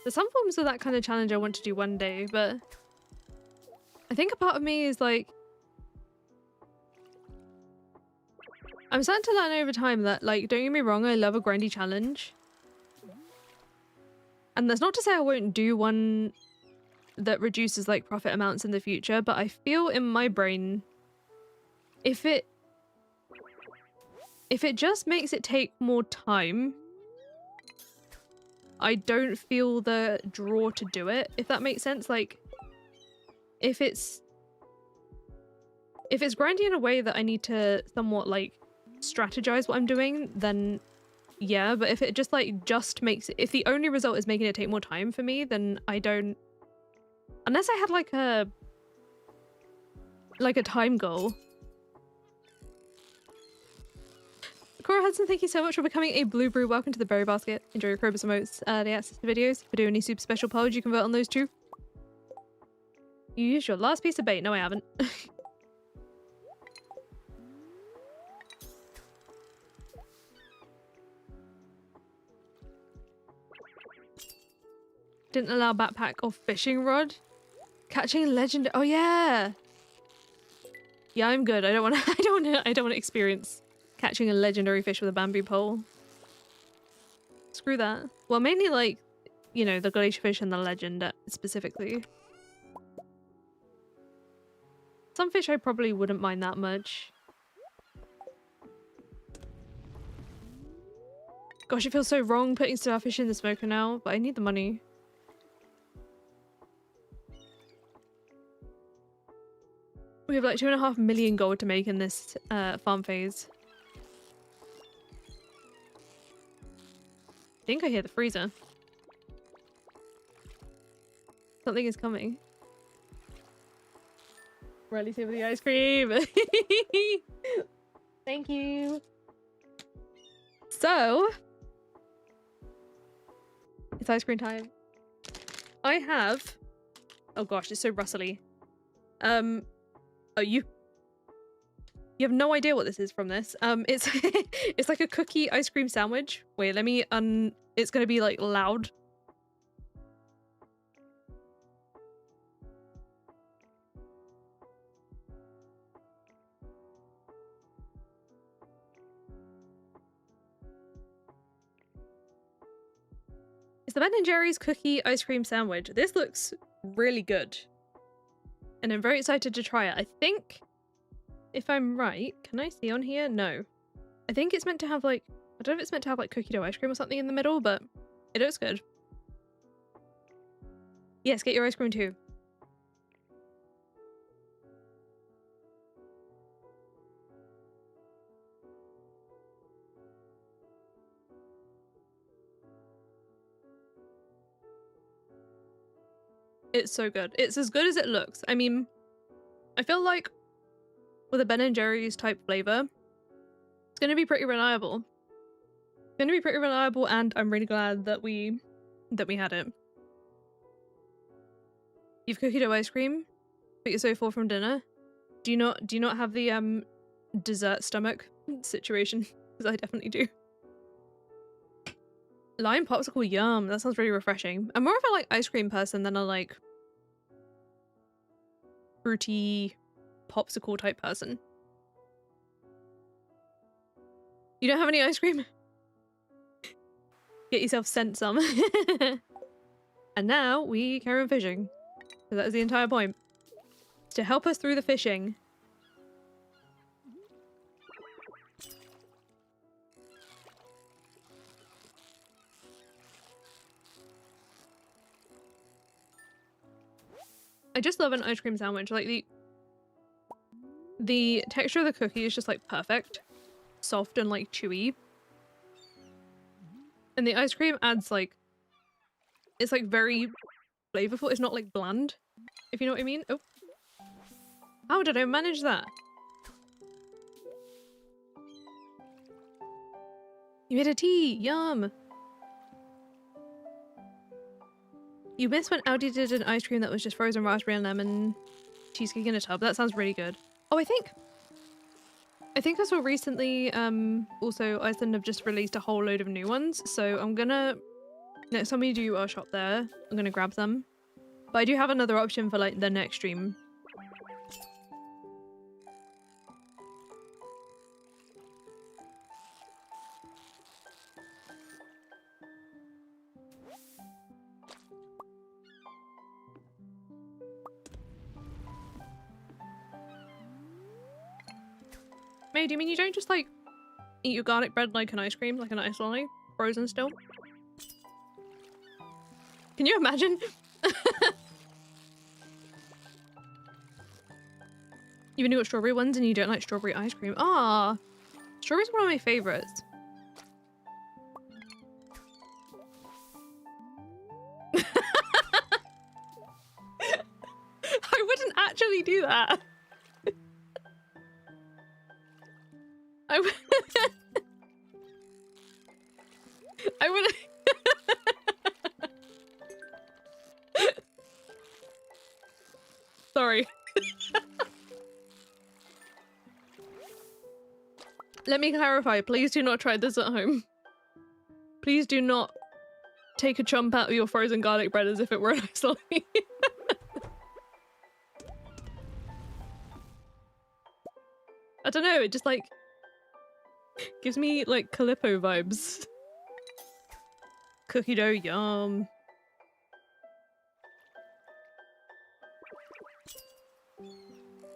[SPEAKER 1] There's some forms of that kind of challenge I want to do one day, but I think a part of me is like, I'm starting to learn over time that, like, don't get me wrong, I love a grindy challenge. And that's not to say I won't do one that reduces, like, profit amounts in the future, but I feel in my brain, if it just makes it take more time, I don't feel the draw to do it, if that makes sense. Like, if it's grindy in a way that I need to somewhat, like, strategize what I'm doing, then yeah, but if it just, like, makes it, if the only result is making it take more time for me, then I don't, unless I had, like a time goal. Cora Hudson, thank you so much for becoming a Blue Brew. Welcome to the Berry Basket. Enjoy your Krobus emotes, the access to videos. If we do any super special polls, you can vote on those too. You used your last piece of bait. No, I haven't. Didn't allow backpack or fishing rod. Catching legend. Oh yeah. Yeah, I'm good. I don't want to. I don't want to experience catching a legendary fish with a bamboo pole. Screw that. Well, mainly, like, you know, the glacier fish and the legend specifically. Some fish I probably wouldn't mind that much. Gosh, it feels so wrong putting starfish in the smoker now, but I need the money. We have like 2.5 million gold to make in this farm phase. I think I hear the freezer. Something is coming. Riley's here with the ice cream. Thank you. So, it's ice cream time. I have... Oh gosh, it's so rustly. Oh, you have no idea what this is from this. It's it's like a cookie ice cream sandwich. Wait, let me it's gonna be like loud. It's the Ben & Jerry's cookie ice cream sandwich. This looks really good. And I'm very excited to try it. I think, if I'm right, can I see on here? No. I think it's meant to have like, I don't know if it's meant to have like cookie dough ice cream or something in the middle, but it looks good. Yes, get your ice cream too. It's so good. It's as good as it looks. I mean, I feel like with a Ben & Jerry's type flavor, it's going to be pretty reliable. It's going to be pretty reliable, and I'm really glad that we had it. You've cookie dough ice cream, but you're so full from dinner. Do you not have the dessert stomach situation? Because I definitely do. Lime popsicle, yum. That sounds really refreshing. I'm more of a like ice cream person than a like fruity popsicle type person. You don't have any ice cream? Get yourself sent some. And now we carry on fishing. So that is the entire point. It's to help us through the fishing. I just love an ice cream sandwich. Like the texture of the cookie is just like perfect. Soft and like chewy. And the ice cream adds like, it's like very flavorful. It's not like bland, if you know what I mean. Oh. How did I manage that? You made a tea, yum. You missed when Audi did an ice cream that was just frozen raspberry and lemon cheesecake in a tub. That sounds really good. Oh, I think I saw recently, also Iceland have just released a whole load of new ones. So I'm gonna, next time we do our shop there, I'm gonna grab them. But I do have another option for like the next stream. May, do you mean you don't just like eat your garlic bread like an ice cream, like an ice lolly, frozen still? Can you imagine? You've only got strawberry ones and you don't like strawberry ice cream. Ah, strawberry's one of my favorites. I wouldn't actually do that. I would. I would. Sorry. Let me clarify. Please do not try this at home. Please do not take a chomp out of your frozen garlic bread as if it were an ice lolly. I don't know. It just like gives me like Calippo vibes. Cookie dough, yum.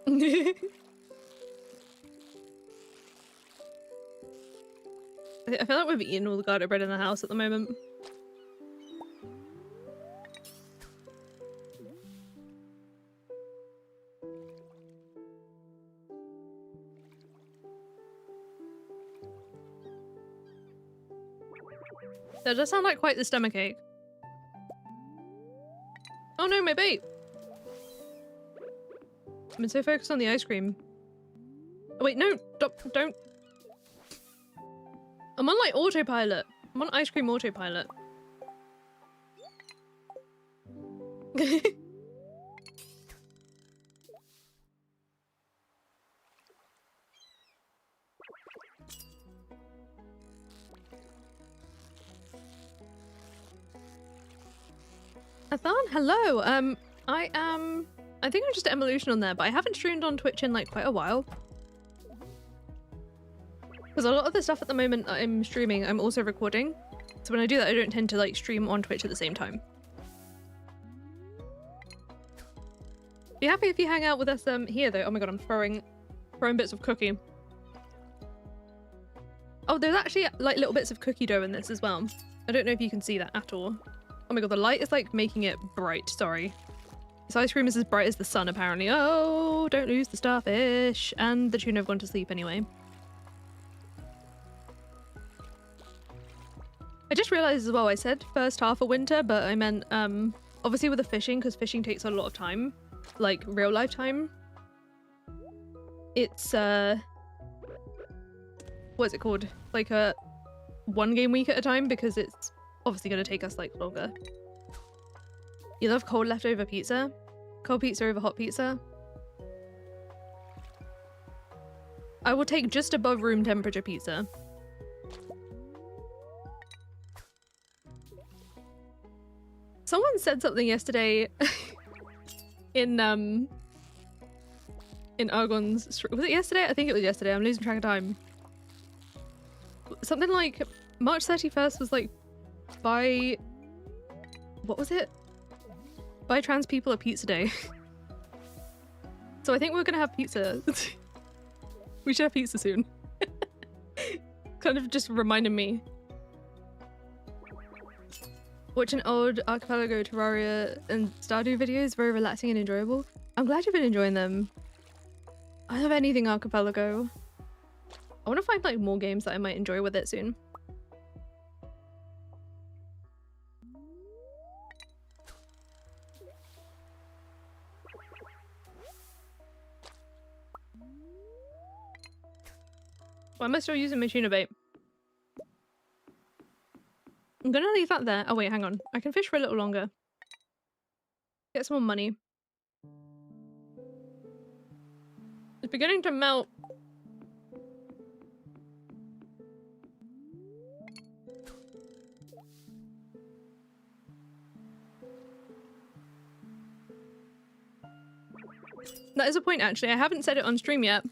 [SPEAKER 1] I feel like we've eaten all the garlic bread in the house at the moment. That does sound like quite the stomachache. Oh no, my bait! I've been so focused on the ice cream. Oh wait, no! Don't! I'm on like autopilot. I'm on ice cream autopilot. Athan, hello! I think I'm just Evolution on there, but I haven't streamed on Twitch in like quite a while. Because a lot of the stuff at the moment I'm streaming, I'm also recording. So when I do that, I don't tend to like stream on Twitch at the same time. Be happy if you hang out with us here though. Oh my god, I'm throwing bits of cookie. Oh, there's actually like little bits of cookie dough in this as well. I don't know if you can see that at all. Oh my god, the light is like making it bright, sorry. This ice cream is as bright as the sun apparently. Oh, don't lose the starfish. And the tuna have gone to sleep anyway. I just realised as well, I said first half of winter, but I meant obviously with the fishing, because fishing takes a lot of time, like real life time, it's what's it called, like a 1 game week at a time, because it's obviously going to take us like longer. You love cold leftover pizza? Cold pizza over hot pizza? I will take just above room temperature pizza. Someone said something yesterday in Argon's, was it yesterday? I think it was yesterday. I'm losing track of time. Something like March 31st was like buy, what was it? Buy trans people a pizza day. So I think we're gonna have pizza. We should have pizza soon. Kind of just reminded me. Watching old Archipelago, Terraria, and Stardew videos, very relaxing and enjoyable. I'm glad you've been enjoying them. I love anything Archipelago. I want to find like more games that I might enjoy with it soon. Why am I still using my tuna bait? I'm gonna leave that there. Oh wait, hang on. I can fish for a little longer. Get some more money. It's beginning to melt. That is a point, actually. I haven't said it on stream yet.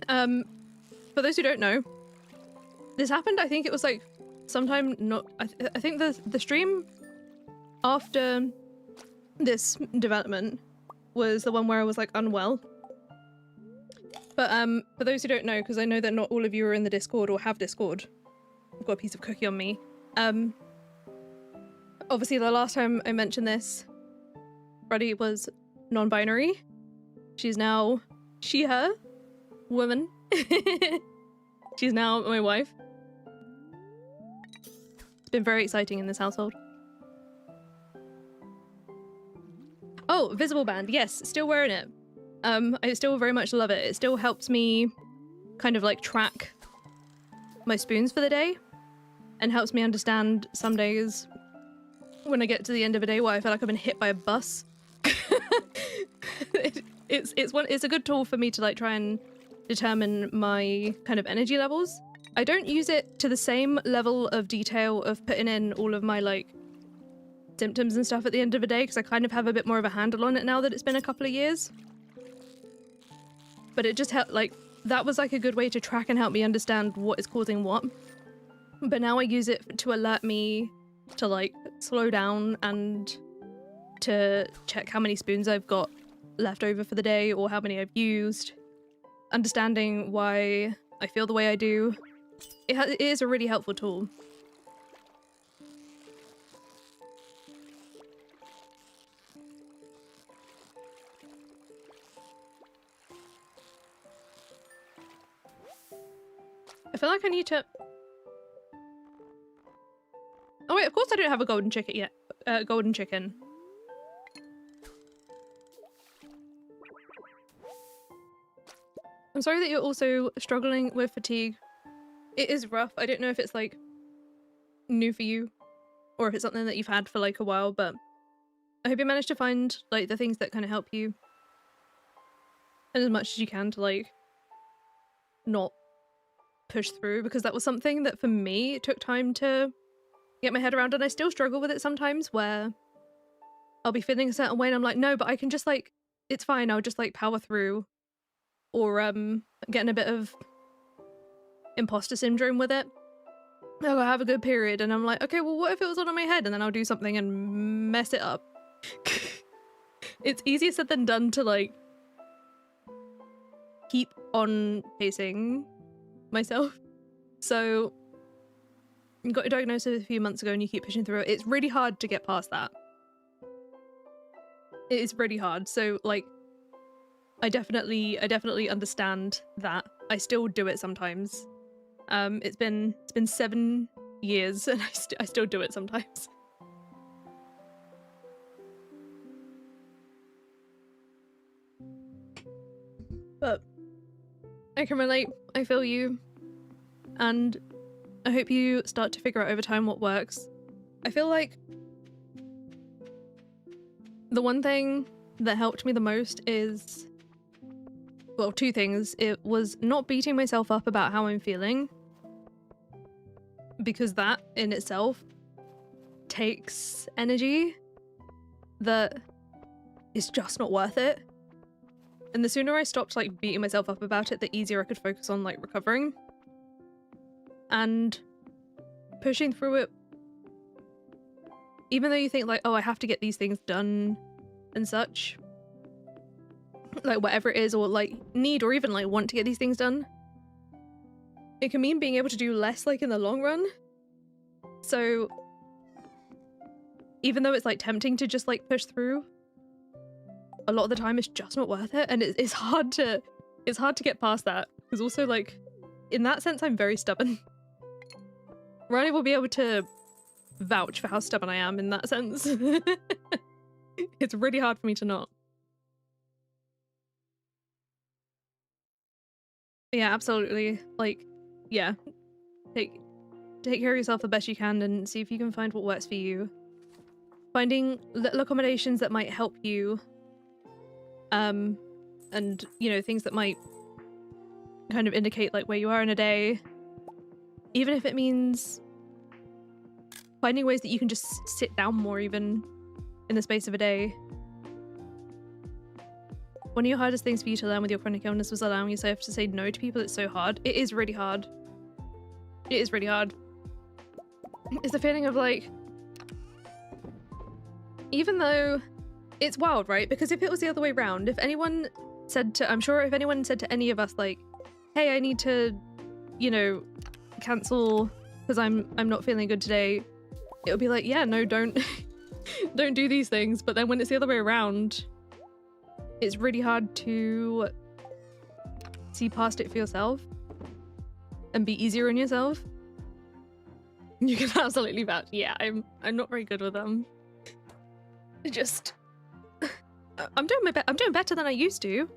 [SPEAKER 1] For those who don't know, this happened, I think it was like sometime not... I think the stream after this development was the one where I was like unwell. But for those who don't know, because I know that not all of you are in the Discord or have Discord, I've got a piece of cookie on me. Obviously the last time I mentioned this, Freddie was non-binary. She's now she, her, woman. She's now my wife. It's been very exciting in this household. Oh, visible band. Yes, still wearing it. I still very much love it. It still helps me kind of like track my spoons for the day and helps me understand some days when I get to the end of a day where I feel like I've been hit by a bus. It's a good tool for me to like try and determine my kind of energy levels. I don't use it to the same level of detail of putting in all of my like symptoms and stuff at the end of the day, because I kind of have a bit more of a handle on it now that it's been a couple of years. But it just helped, like, that was like a good way to track and help me understand what is causing what. But now I use it to alert me to like slow down and to check how many spoons I've got left over for the day or how many I've used. Understanding why I feel the way I do. It is a really helpful tool. I feel like I need to... Oh wait, of course I don't have a golden chicken yet. Golden chicken. I'm sorry that you're also struggling with fatigue. It is rough. I don't know if it's like new for you or if it's something that you've had for like a while, but I hope you managed to find like the things that kind of help you and as much as you can to like not push through, because that was something that for me it took time to get my head around, and I still struggle with it sometimes where I'll be feeling a certain way and I'm like, no, but I can just like, it's fine, I'll just like power through. Or getting a bit of imposter syndrome with it. Oh, I have a good period and I'm like, okay, well what if it was all on my head, and then I'll do something and mess it up. It's easier said than done to like keep on pacing myself. So you got your diagnosis a few months ago and you keep pushing through it. It's really hard to get past that. It is really hard. So like I definitely understand that. I still do it sometimes. It's been 7 years and I still do it sometimes. But I can relate. I feel you. And I hope you start to figure out over time what works. I feel like the one thing that helped me the most is, well, two things. It was not beating myself up about how I'm feeling, because that in itself takes energy that is just not worth it. And the sooner I stopped like beating myself up about it, the easier I could focus on like recovering and pushing through it. Even though you think like, oh, I have to get these things done and such, like whatever it is, or like need or even like want to get these things done, it can mean being able to do less like in the long run. So even though it's like tempting to just like push through, a lot of the time it's just not worth it, and it's hard to get past that, because also like in that sense I'm very stubborn. Riley will be able to vouch for how stubborn I am in that sense. It's really hard for me to not. Yeah, absolutely. Like, yeah, take care of yourself the best you can and see if you can find what works for you. Finding little accommodations that might help you, and you know, things that might kind of indicate like where you are in a day, even if it means finding ways that you can just sit down more even in the space of a day. One of your hardest things for you to learn with your chronic illness was allowing yourself to say no to people. It's so hard. It is really hard. It is really hard. It's the feeling of like, even though it's wild, right? Because if it was the other way around, if anyone said to, I'm sure if anyone said to any of us like, hey, I need to, you know, cancel because I'm not feeling good today, it would be like, yeah, no, don't don't do these things. But then when it's the other way around, it's really hard to see past it for yourself and be easier on yourself. You can absolutely vouch. Yeah, I'm not very good with them. Just I'm doing better than I used to.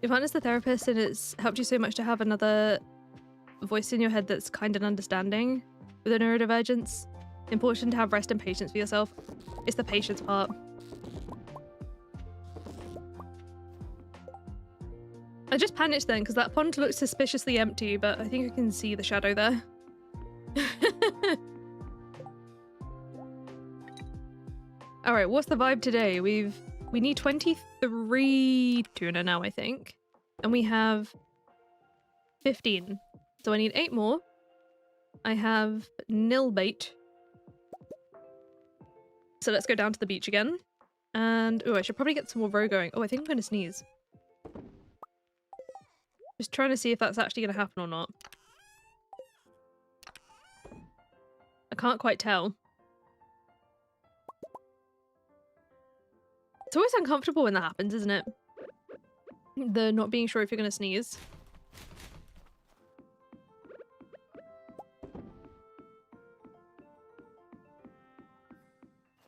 [SPEAKER 1] Your partner's the therapist, and it's helped you so much to have another voice in your head that's kind and understanding with a neurodivergence. Important to have rest and patience for yourself. It's the patience part. I just panicked then because that pond looked suspiciously empty, but I think I can see the shadow there. Alright, what's the vibe today? We need 23 tuna now, I think. And we have 15. So I need 8 more. I have nil bait. So let's go down to the beach again. And, oh, I should probably get some more row going. Oh, I think I'm going to sneeze. Just trying to see if that's actually going to happen or not. I can't quite tell. It's always uncomfortable when that happens, isn't it? The not being sure if you're going to sneeze.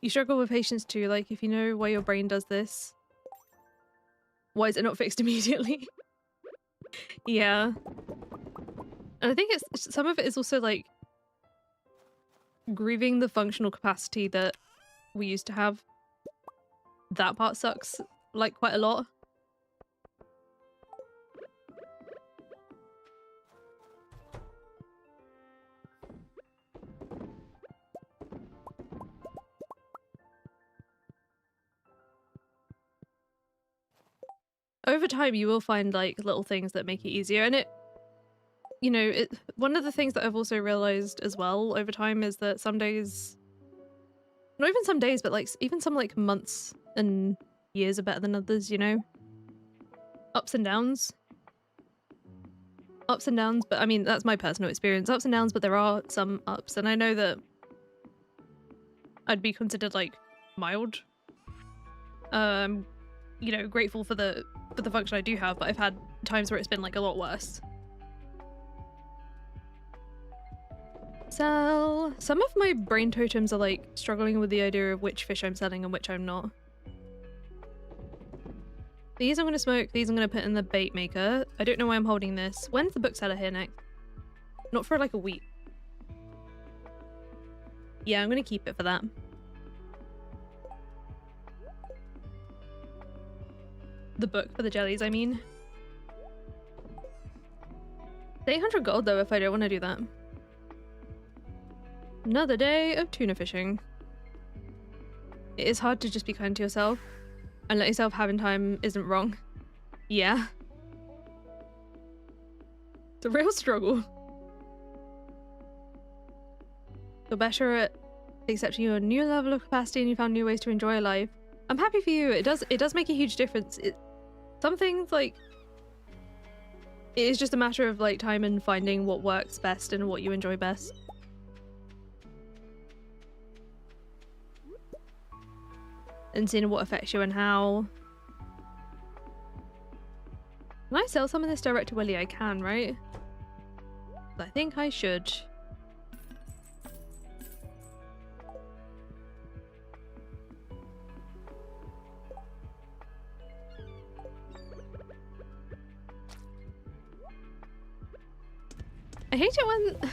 [SPEAKER 1] You struggle with patience too, like if you know why your brain does this, why is it not fixed immediately? Yeah. And I think it's some of it is also like grieving the functional capacity that we used to have. That part sucks like quite a lot. Over time you will find like little things that make it easier, and it, you know, one of the things that I've also realized as well over time is that some days, not even some days, but like even some like months and years are better than others, you know? Ups and downs. Ups and downs, but I mean, that's my personal experience. Ups and downs, but there are some ups, and I know that I'd be considered like mild. You know, grateful for the function I do have, but I've had times where it's been like a lot worse. Sell. Some of my brain totems are like struggling with the idea of which fish I'm selling and which I'm not. These I'm going to smoke, these I'm going to put in the bait maker. I don't know why I'm holding this. When's the bookseller here next? Not for like a week. Yeah, I'm going to keep it for that. The book for the jellies, I mean. 800 gold though if I don't want to do that. Another day of tuna fishing. It is hard to just be kind to yourself and let yourself have in time isn't wrong. Yeah. It's a real struggle. You're better at accepting your new level of capacity and you found new ways to enjoy life. I'm happy for you. It does make a huge difference. Some things, like, it is just a matter of like time and finding what works best and what you enjoy best. And seeing what affects you and how. Can I sell some of this direct to Willy? I can, right? I think I should. I hate it when...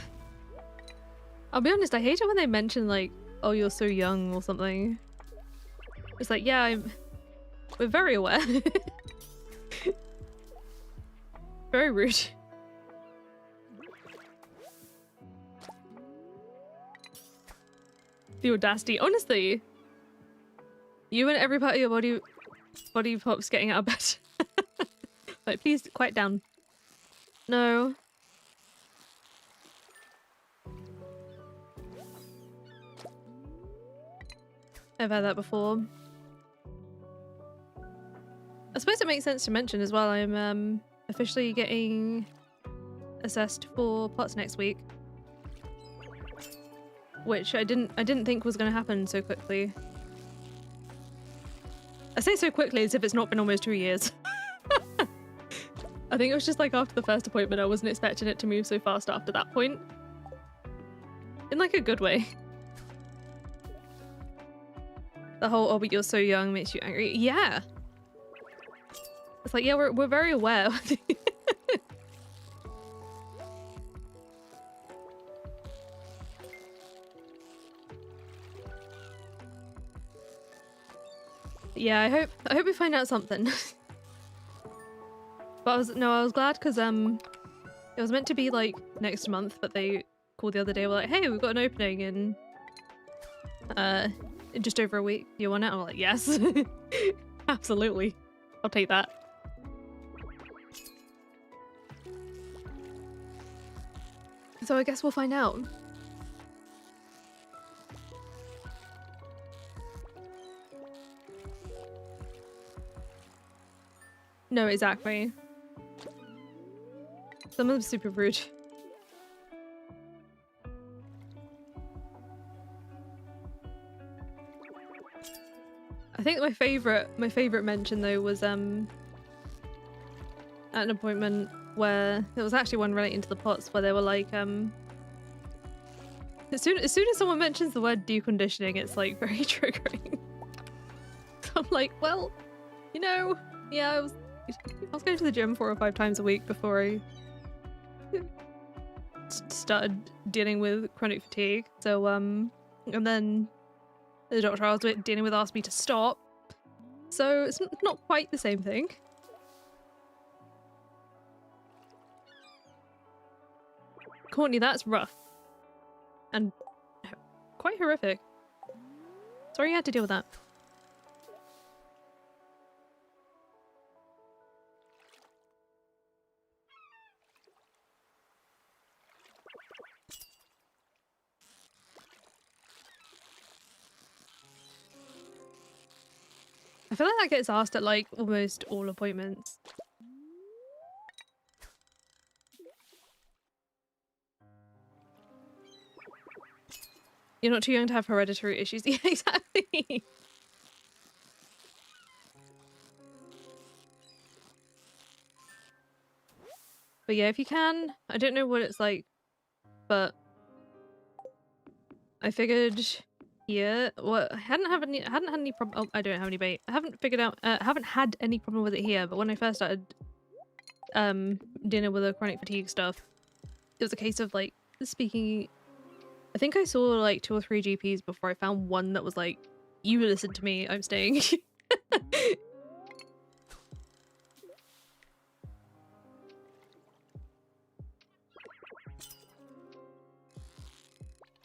[SPEAKER 1] I'll be honest, I hate it when they mention like, oh, you're so young or something. It's like, yeah, we're very aware. Very rude. The audacity. Honestly, you and every part of your body pops getting out of bed. Like, please quiet down. No. I've had that before. I suppose it makes sense to mention as well, I'm officially getting assessed for pots next week. Which I didn't think was gonna happen so quickly. I say so quickly as if it's not been almost 2 years. I think it was just like after the first appointment I wasn't expecting it to move so fast after that point. In like a good way. The whole, oh, but you're so young makes you angry. Yeah. It's like, yeah, we're very aware. Yeah, I hope we find out something. But I was glad because it was meant to be like next month, but they called the other day, were like, hey, we've got an opening in just over a week. Do you want it? I'm like, yes. Absolutely. I'll take that. So I guess we'll find out. No, exactly. Some of them are super rude. I think my favorite mention though was at an appointment where there was actually one relating to the pots where they were like as soon as someone mentions the word deconditioning, it's like very triggering. So I'm like, well, you know, yeah, I was going to the gym 4 or 5 times a week before I started dealing with chronic fatigue. So and then the doctor I was dealing with asked me to stop. So it's not quite the same thing. Courtney, that's rough. And quite horrific. Sorry you had to deal with that. I feel like that gets asked at like almost all appointments. You're not too young to have hereditary issues. Yeah, exactly. But yeah, if you can, I don't know what it's like, but I figured here. Well, I hadn't had any problem. Oh, I don't have any bait. I haven't figured out. Haven't had any problem with it here. But when I first started dealing with the chronic fatigue stuff, it was a case of like speaking. I think I saw like 2 or 3 GPs before I found one that was like, "You listen to me. I'm staying."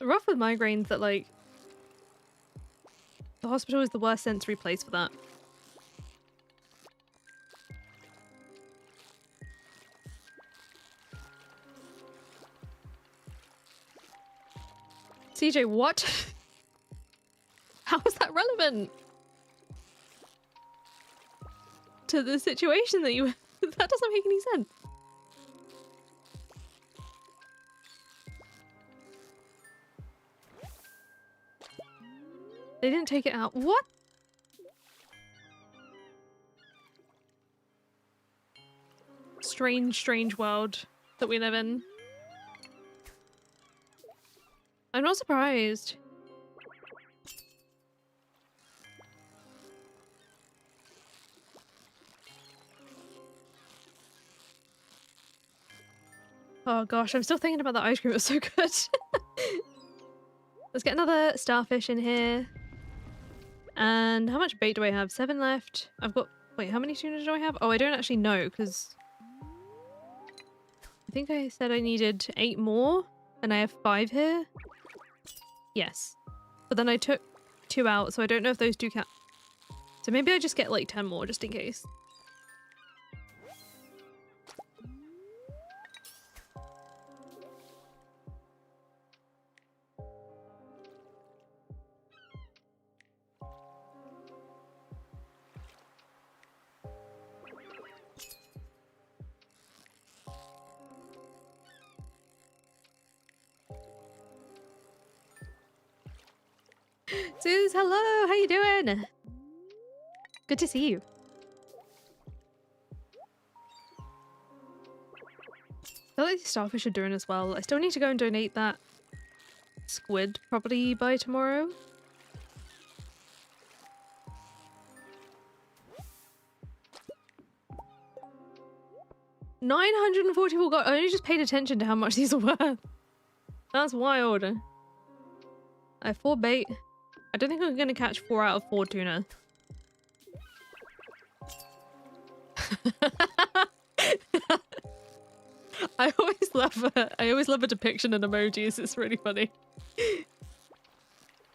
[SPEAKER 1] Rough with migraines that like the hospital is the worst sensory place for that. CJ, what? How is that relevant to the situation that you... That doesn't make any sense. They didn't take it out. What? Strange, strange world that we live in. I'm not surprised. Oh gosh, I'm still thinking about that ice cream. It was so good. Let's get another starfish in here. And how much bait do I have? 7 left. I've got... Wait, how many tuna do I have? Oh, I don't actually know, because... I think I said I needed 8 more, and I have 5 here. Yes. But then I took 2 out, so I don't know if those 2 count. So maybe I just get like 10 more, just in case. Suze, hello! How you doing? Good to see you. I feel like the starfish are doing as well. I still need to go and donate that squid probably by tomorrow. $944 gold. I only just paid attention to how much these are worth. That's wild. I have 4 bait. I don't think I'm going to catch 4 out of 4 tuna. I always love a depiction in emojis. It's really funny.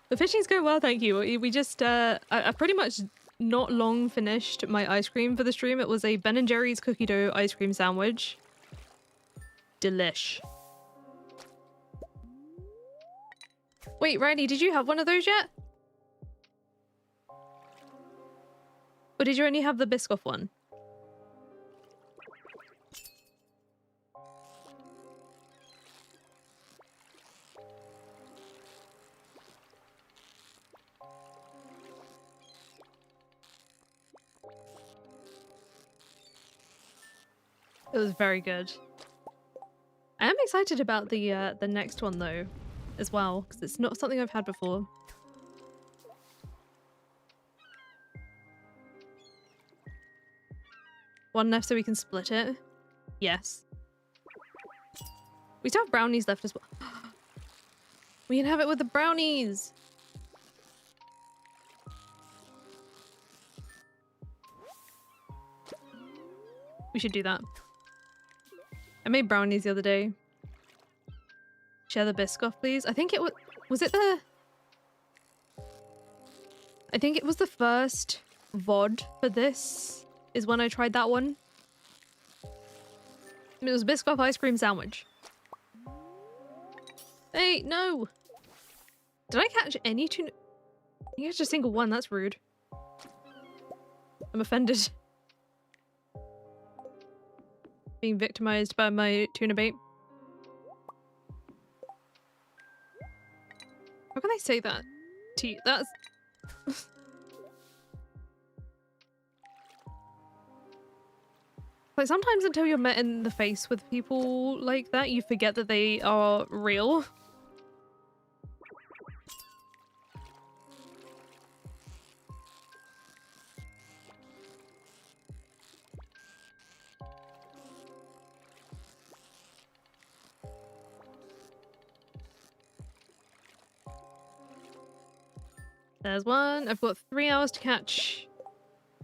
[SPEAKER 1] The fishing's going well, thank you. We just I pretty much not long finished my ice cream for the stream. It was a Ben & Jerry's cookie dough ice cream sandwich. Delish. Wait, Riley, did you have one of those yet? Or did you only have the Biscoff one? It was very good. I am excited about the next one though, as well, because it's not something I've had before. One left so we can split it. Yes. We still have brownies left as well. We can have it with the brownies! We should do that. I made brownies the other day. Share the Biscoff, please. I think it was... Was it the... I think it was the first VOD for this, is when I tried that one. It was Biscoff ice cream sandwich. Hey, no! Did I catch any tuna? I think I catch a single one, that's rude. I'm offended. Being victimized by my tuna bait. How can I say that to you? That's... Like, sometimes until you're met in the face with people like that, you forget that they are real. There's one. I've got 3 hours to catch.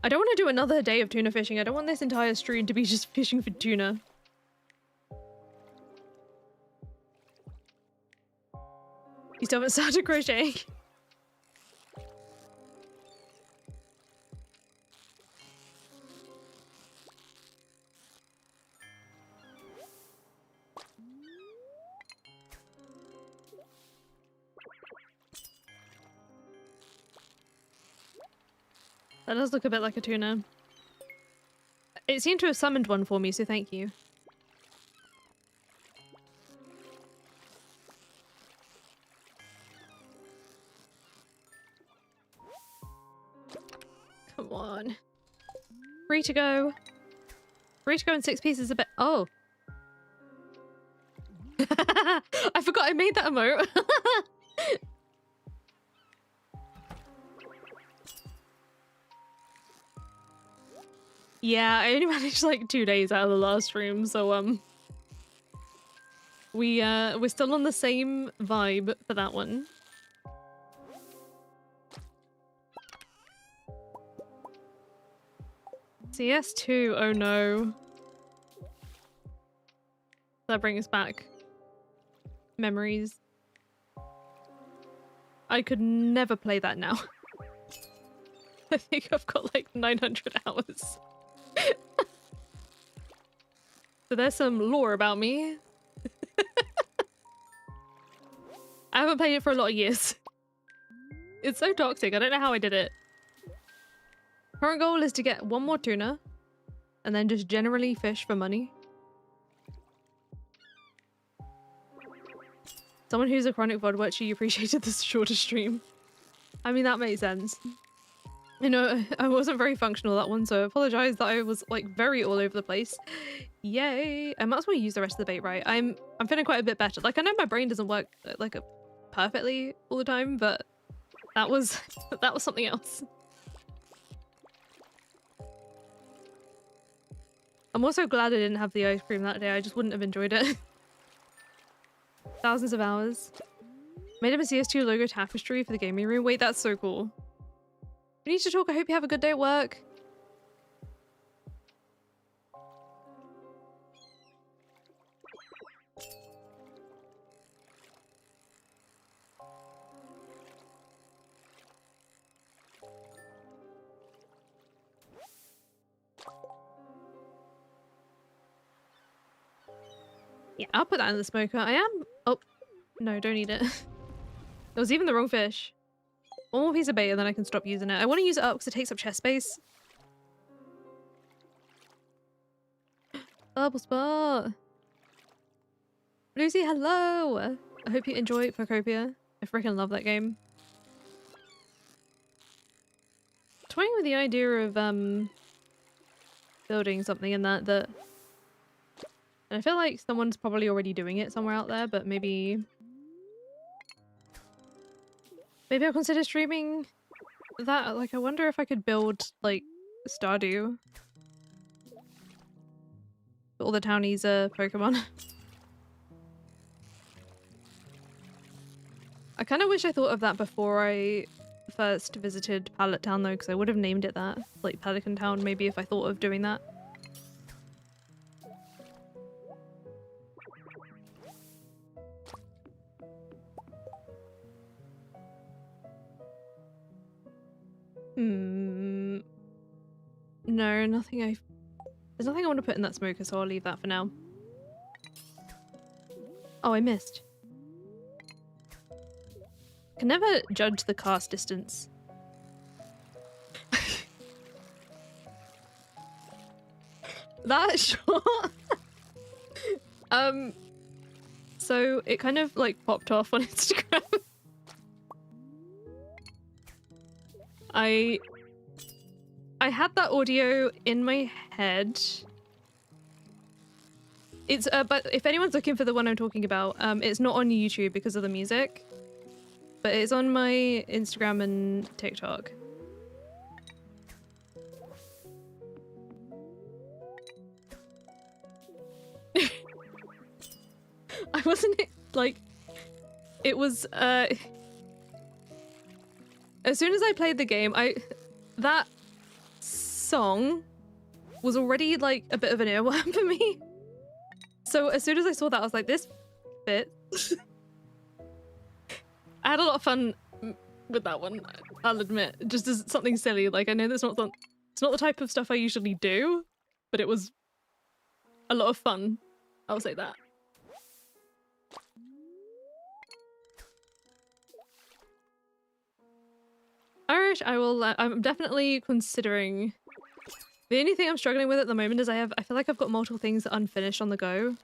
[SPEAKER 1] I don't want to do another day of tuna fishing. I don't want this entire stream to be just fishing for tuna. You still haven't started crocheting? That does look a bit like a tuna. It seemed to have summoned one for me, so thank you. Come on. Free to go. Free to go in 6 pieces a bit. Oh. I forgot I made that emote. Yeah, I only managed like 2 days out of the last stream, so we're still on the same vibe for that one. CS2, oh no. That brings back memories. I could never play that now. I think I've got like 900 hours. So there's some lore about me. I haven't played it for a lot of years. It's so toxic, I don't know how I did it. Current goal is to get 1 more tuna and then just generally fish for money. Someone who's a chronic VOD watcher, you appreciated this shorter stream. I mean, that makes sense. You know, I wasn't very functional that one, so I apologize that I was like very all over the place. Yay! I might as well use the rest of the bait, right? I'm feeling quite a bit better. Like, I know my brain doesn't work like perfectly all the time, but that was that was something else. I'm also glad I didn't have the ice cream that day. I just wouldn't have enjoyed it. Thousands of hours. Made him a CS2 logo tapestry for the gaming room. Wait, that's so cool. We need to talk. I hope you have a good day at work. Yeah, I'll put that in the smoker. I am... Oh, no, don't eat it. It was even the wrong fish. 1 more piece of bait and then I can stop using it. I want to use it up because it takes up chest space. Double spot. Lucy, hello! I hope you enjoy Procopia. I freaking love that game. Toying with the idea of building something in that and I feel like someone's probably already doing it somewhere out there, but maybe I'll consider streaming that. Like, I wonder if I could build, like, Stardew. All the townies are Pokemon. I kind of wish I thought of that before I first visited Pallet Town, though, because I would have named it that. Like, Pelican Town, maybe, if I thought of doing that. No, nothing there's nothing I want to put in that smoker, so I'll leave that for now. Oh, I missed. Can never judge the cast distance. That short? So it kind of like popped off on Instagram. I had that audio in my head. It's but if anyone's looking for the one I'm talking about, it's not on YouTube because of the music, but it's on my Instagram and TikTok. I wasn't like, it was As soon as I played the game, that song was already like a bit of an earworm for me. So as soon as I saw that, I was like, this fits. I had a lot of fun with that one, I'll admit. Just as something silly. Like, I know that's not it's not the type of stuff I usually do, but it was a lot of fun. I'll say that. Irish, I'm definitely considering. The only thing I'm struggling with at the moment is I feel like I've got multiple things unfinished on the go.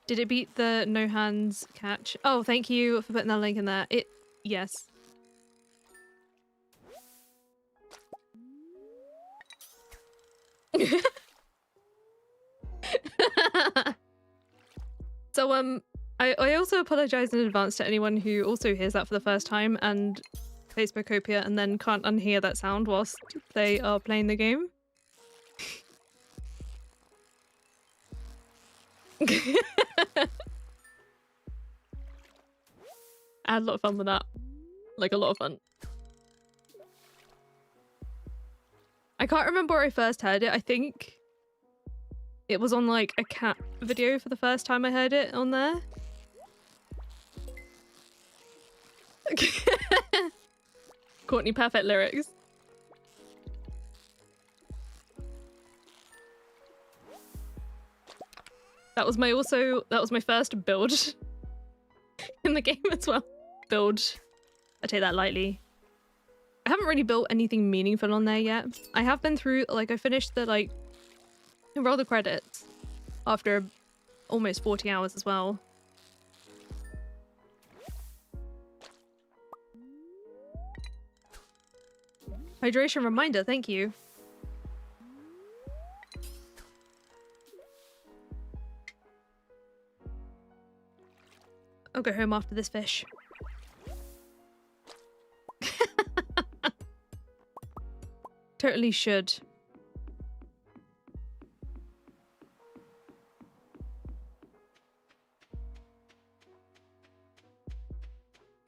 [SPEAKER 1] Did it beat the no hands catch? Oh, thank you for putting that link in there. Yes. So, I also apologize in advance to anyone who also hears that for the first time and plays Bocopia and then can't unhear that sound whilst they are playing the game. I had a lot of fun with that. Like, a lot of fun. I can't remember where I first heard it. I think it was on, like, a cat video for the first time I heard it on there. Courtney, perfect lyrics. That was my first build in the game as well. Build. I take that lightly. I haven't really built anything meaningful on there yet. I have been through, like, I finished the, like, roll the credits after almost 40 hours as well. Hydration reminder, thank you. I'll go home after this fish. Totally should.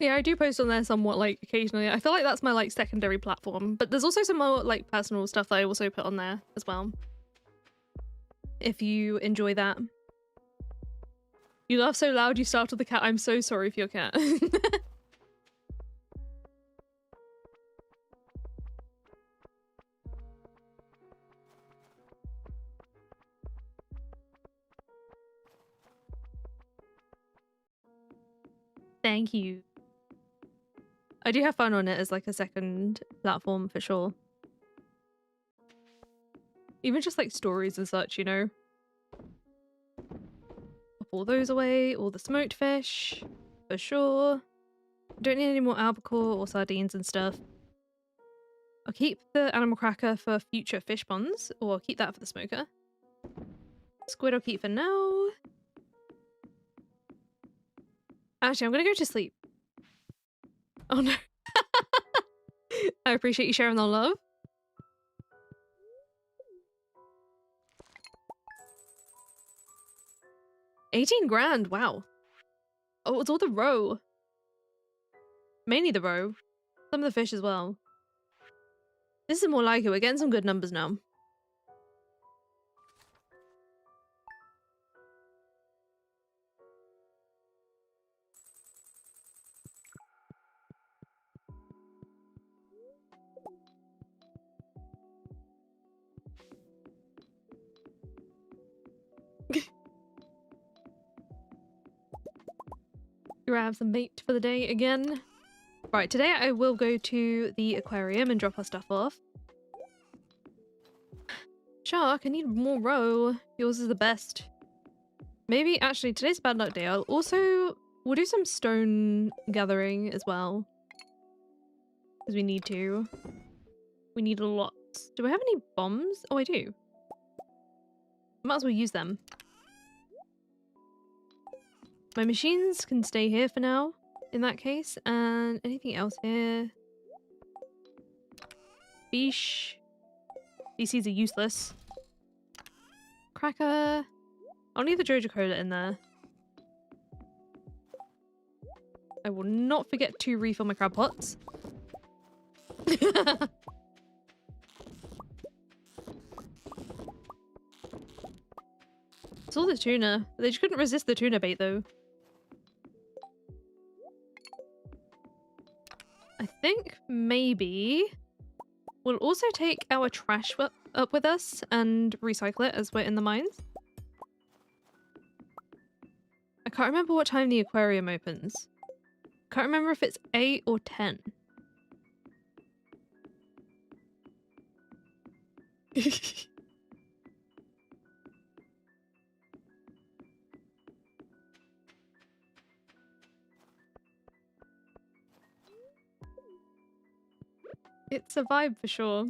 [SPEAKER 1] Yeah, I do post on there somewhat, like, occasionally. I feel like that's my, like, secondary platform. But there's also some more, like, personal stuff that I also put on there as well. If you enjoy that. You laugh so loud you startled the cat. I'm so sorry for your cat. Thank you. I do have fun on it as, like, a second platform for sure. Even just, like, stories and such, you know? Pop all those away, all the smoked fish, for sure. Don't need any more albacore or sardines and stuff. I'll keep the animal cracker for future fish ponds, or I'll keep that for the smoker. Squid I'll keep for now. Actually, I'm gonna go to sleep. Oh no. I appreciate you sharing the love. $18 grand, wow. Oh, it's all the roe. Mainly the roe. Some of the fish as well. This is more like it. We're getting some good numbers now. Grab some bait for the day again. Right, today I will go to the aquarium and drop our stuff off. Shark, I need more roe. Yours is the best. Maybe, actually, today's a bad luck day. We'll do some stone gathering as well. Because we need to. We need a lot. Do I have any bombs? Oh, I do. Might as well use them. My machines can stay here for now, in that case. And anything else here? Fish. These seeds are useless. Cracker. I'll leave the Joja Cola in there. I will not forget to refill my crab pots. It's all the tuna. They just couldn't resist the tuna bait though. I think maybe we'll also take our trash up with us and recycle it as we're in the mines. I can't remember what time the aquarium opens. Can't remember if it's 8 or 10. It's a vibe for sure.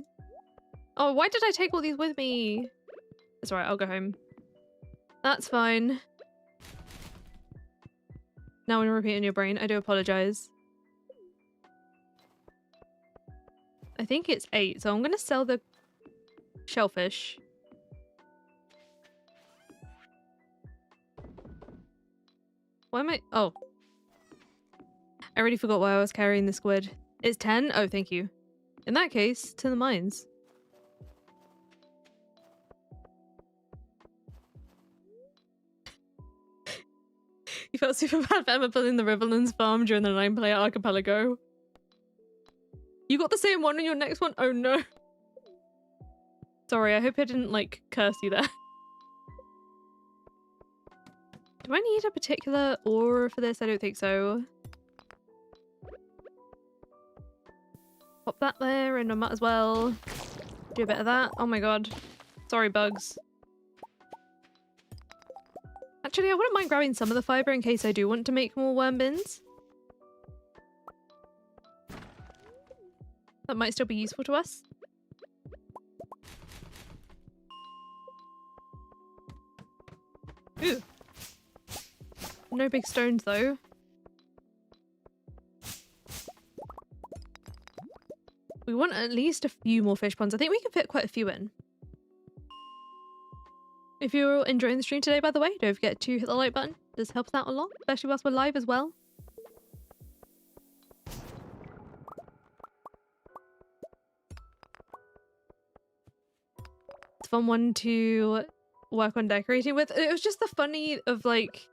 [SPEAKER 1] Oh, why did I take all these with me? It's alright, I'll go home. That's fine. Now I'm gonna repeat in your brain. I do apologize. I think it's 8, so I'm gonna sell the shellfish. Why am I— oh. I already forgot why I was carrying the squid. It's 10? Oh, thank you. In that case, to the mines. You felt super bad for Emma pulling the Riverlands farm during the 9-player archipelago. You got the same one on your next one? Oh no. Sorry, I hope I didn't, like, curse you there. Do I need a particular ore for this? I don't think so. Pop that there and I might as well do a bit of that. Oh my god. Sorry, bugs. Actually, I wouldn't mind grabbing some of the fibre in case I do want to make more worm bins. That might still be useful to us. Ooh. No big stones though. We want at least a few more fish ponds. I think we can fit quite a few in. If you're enjoying the stream today, by the way, don't forget to hit the like button. This helps out a lot, especially whilst we're live as well. It's a fun one to work on decorating with. It was just the funny of, like,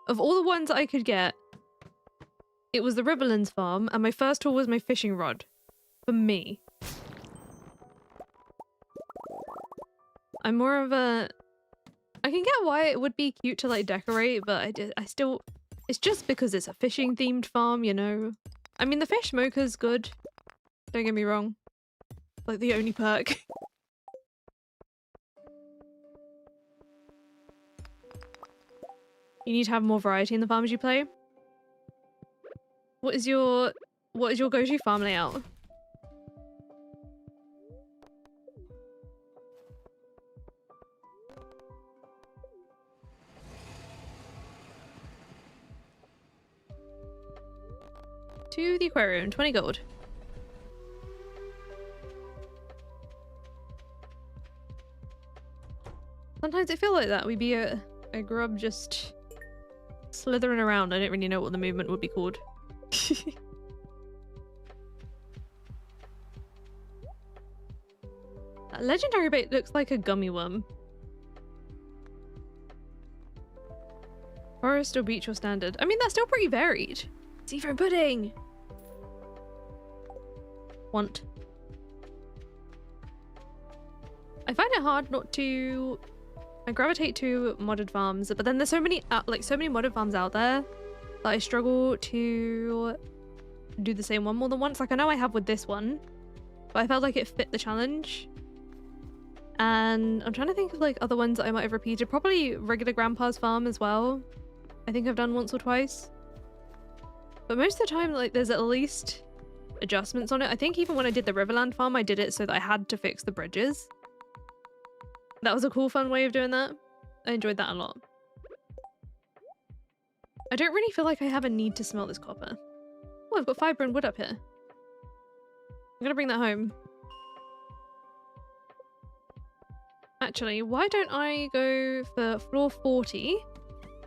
[SPEAKER 1] of all the ones I could get, it was the Riverlands farm, and my first tool was my fishing rod. For me. I'm more of a— I can get why it would be cute to, like, decorate, but I still— it's just because it's a fishing themed farm, you know? I mean, the fish smoker's good. Don't get me wrong. Like, the only perk. You need to have more variety in the farms you play. What is your go-to farm layout? To the aquarium, 20 gold. Sometimes I feel like that. We'd be a grub just slithering around. I don't really know what the movement would be called. That legendary bait looks like a gummy worm. Forest or beach or standard? I mean, that's still pretty varied. Seafoam pudding! Want. I find it hard not to— I gravitate to modded farms, but then there's so many modded farms out there that I struggle to do the same one more than once. Like, I know I have with this one, but I felt like it fit the challenge. And I'm trying to think of, like, other ones that I might have repeated. Probably regular Grandpa's farm as well. I think I've done once or twice. But most of the time, like, there's at least adjustments on it. I think even when I did the Riverland farm, I did it so that I had to fix the bridges. That was a cool, fun way of doing that. I enjoyed that a lot. I don't really feel like I have a need to smelt this copper. Oh, I've got fibre and wood up here. I'm gonna bring that home. Actually, why don't I go for floor 40?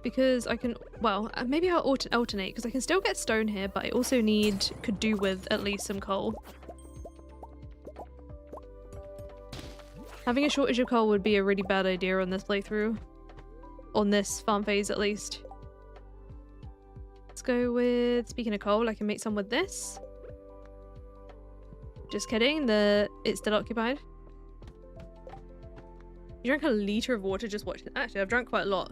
[SPEAKER 1] Because I can Well, maybe I'll alternate, because I can still get stone here, but I also could do with at least some coal. Having a shortage of coal would be a really bad idea on this playthrough. On this farm phase, at least. Let's go with, speaking of coal, I can make some with this. Just kidding, it's still occupied. You drank a liter of water just watching. Actually, I've drank quite a lot.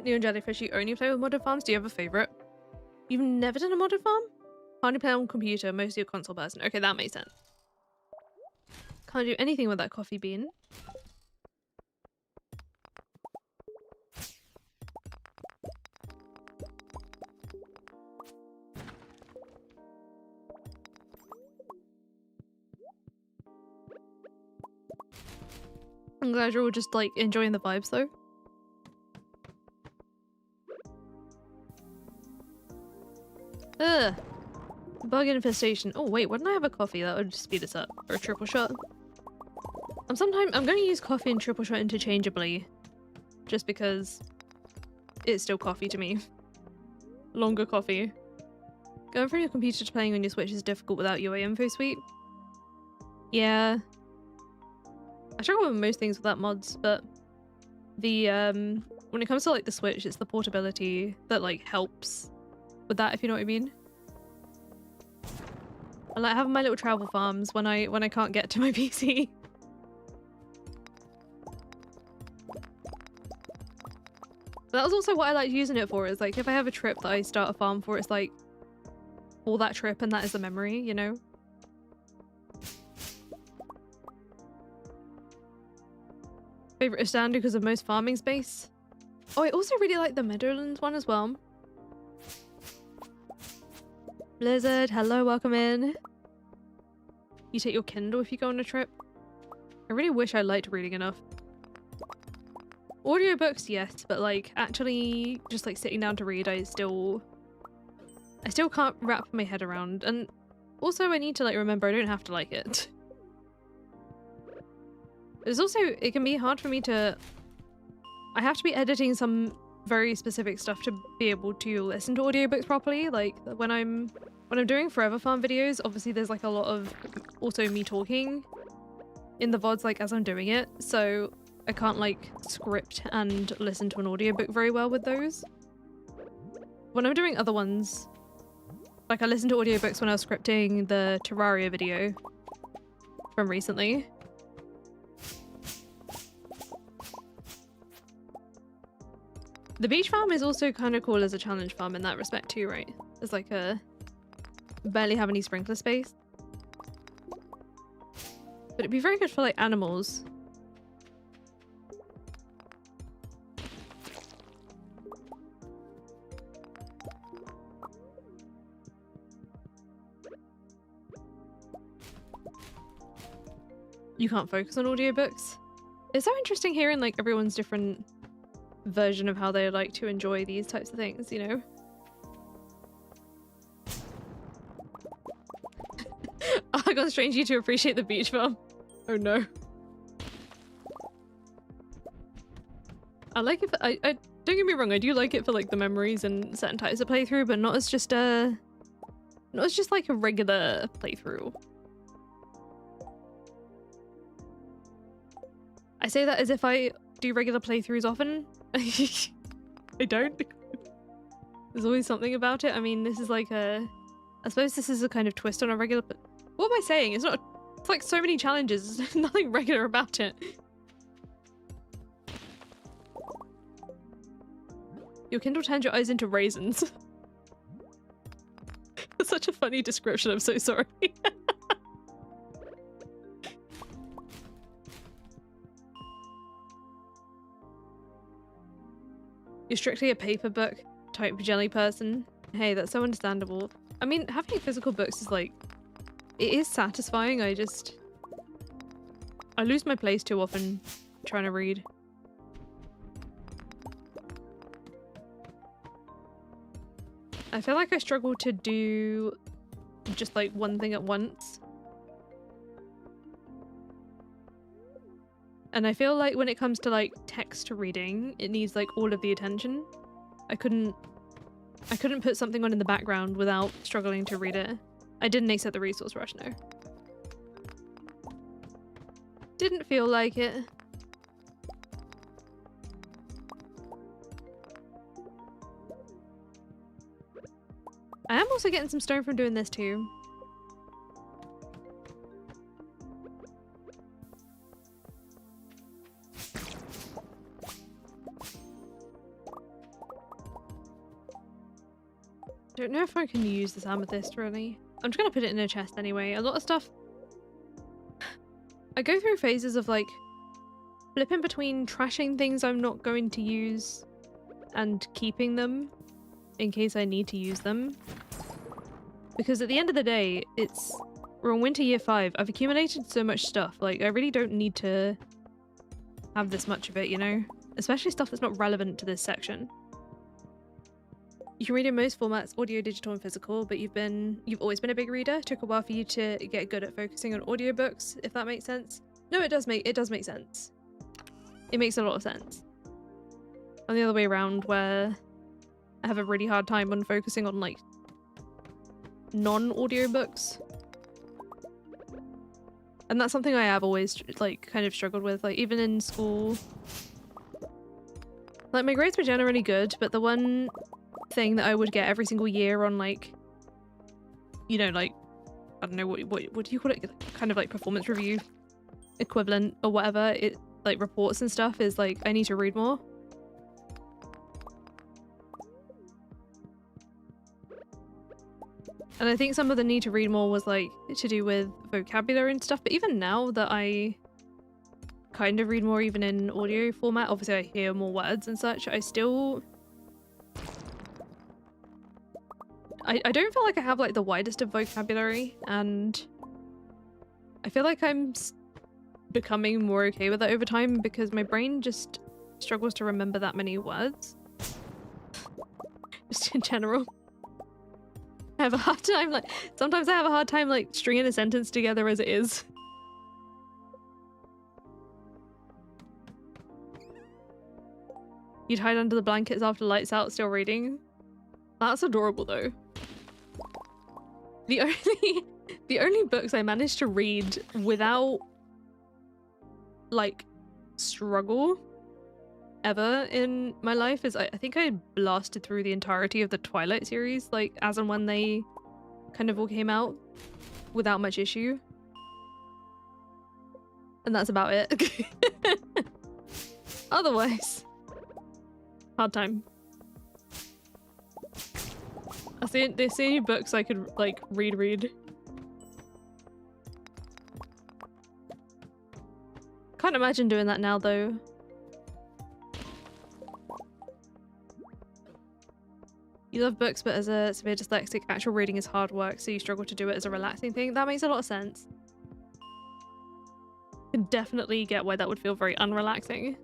[SPEAKER 1] Neon Jellyfish, you only play with modded farms? Do you have a favorite? You've never done a modded farm? Can't play on computer, mostly a console person. Okay, that makes sense. Can't do anything with that coffee bean. I'm glad you're all just like enjoying the vibes though. Ugh. Bug infestation. Oh wait, wouldn't I have a coffee? That would speed us up. Or a triple shot. I'm gonna use coffee and triple shot interchangeably. Just because it's still coffee to me. Longer coffee. Going from your computer to playing on your Switch is difficult without UA info suite. Yeah. I struggle with most things without mods, but the when it comes to like the Switch, it's the portability that like helps with that, if you know what I mean. I like having my little travel farms when I can't get to my PC. But that was also what I liked using it for, is like if I have a trip that I start a farm for, it's like for that trip and that is a memory, you know? Favorite is Stardew because of most farming space. Oh, I also really like the Meadowlands one as well. Blizzard, hello, welcome in. You take your Kindle if you go on a trip. I really wish I liked reading enough. Audiobooks, yes, but like actually just like sitting down to read, I still can't wrap my head around. And also I need to like remember I don't have to like it. There's also, it can be hard for me to, I have to be editing some very specific stuff to be able to listen to audiobooks properly. Like when I'm doing Forever Farm videos, obviously there's like a lot of also me talking in the VODs like as I'm doing it. So I can't like script and listen to an audiobook very well with those. When I'm doing other ones, like I listened to audiobooks when I was scripting the Terraria video from recently. The beach farm is also kind of cool as a challenge farm in that respect too, right? There's like a barely have any sprinkler space. But it'd be very good for like animals. You can't focus on audiobooks. It's so interesting hearing like everyone's different version of how they like to enjoy these types of things, you know? I got strange you to appreciate the beach farm. Oh no. I like it for, I don't get me wrong, I do like it for like the memories and certain types of playthrough, but not as just like a regular playthrough. I say that as if I do regular playthroughs often. I don't. There's always something about it. I mean, this is like I suppose this is a kind of twist on a regular, but what am I saying? It's not, it's like so many challenges. There's nothing regular about it. Your Kindle turns your eyes into raisins. That's such a funny description, I'm so sorry. You're strictly a paper book type jelly person. Hey, that's so understandable. I mean, having physical books is like, it is satisfying. I lose my place too often trying to read. I feel like I struggle to do just like one thing at once. And I feel like when it comes to like text reading, it needs like all of the attention. I couldn't put something on in the background without struggling to read it. I didn't accept the resource rush, no. Didn't feel like it. I am also getting some stone from doing this too. Don't know if I can use this amethyst really. I'm just gonna put it in a chest anyway. A lot of stuff. I go through phases of like flipping between trashing things I'm not going to use and keeping them in case I need to use them. Because at the end of the day, we're on winter year 5. I've accumulated so much stuff. Like, I really don't need to have this much of it, you know? Especially stuff that's not relevant to this section. You can read in most formats, audio, digital, and physical, but you've always been a big reader. It took a while for you to get good at focusing on audiobooks, if that makes sense. No, it does make sense. It makes a lot of sense. I'm the other way around, where I have a really hard time on focusing on like non-audiobooks. And that's something I have always like kind of struggled with, like even in school. Like my grades were generally good, but the one thing that I would get every single year on like, you know, like, I don't know, what do you call it? Kind of like performance review equivalent or whatever, it like reports and stuff, is like, I need to read more. And I think some of the need to read more was like to do with vocabulary and stuff, but even now that I kind of read more even in audio format, obviously I hear more words and such, I still... I don't feel like I have like the widest of vocabulary, and I feel like I'm becoming more okay with it over time because my brain just struggles to remember that many words. Just in general. I have a hard time, like, sometimes I have a hard time like stringing a sentence together as it is. You'd hide under the blankets after lights out still reading. That's adorable though. The only books I managed to read without like struggle ever in my life is I think I blasted through the entirety of the Twilight series, like as and when they kind of all came out without much issue. And that's about it. Otherwise, hard time. There's the only books I could like read. Can't imagine doing that now though. You love books, but as a severe dyslexic, actual reading is hard work, so you struggle to do it as a relaxing thing. That makes a lot of sense. I can definitely get why that would feel very unrelaxing.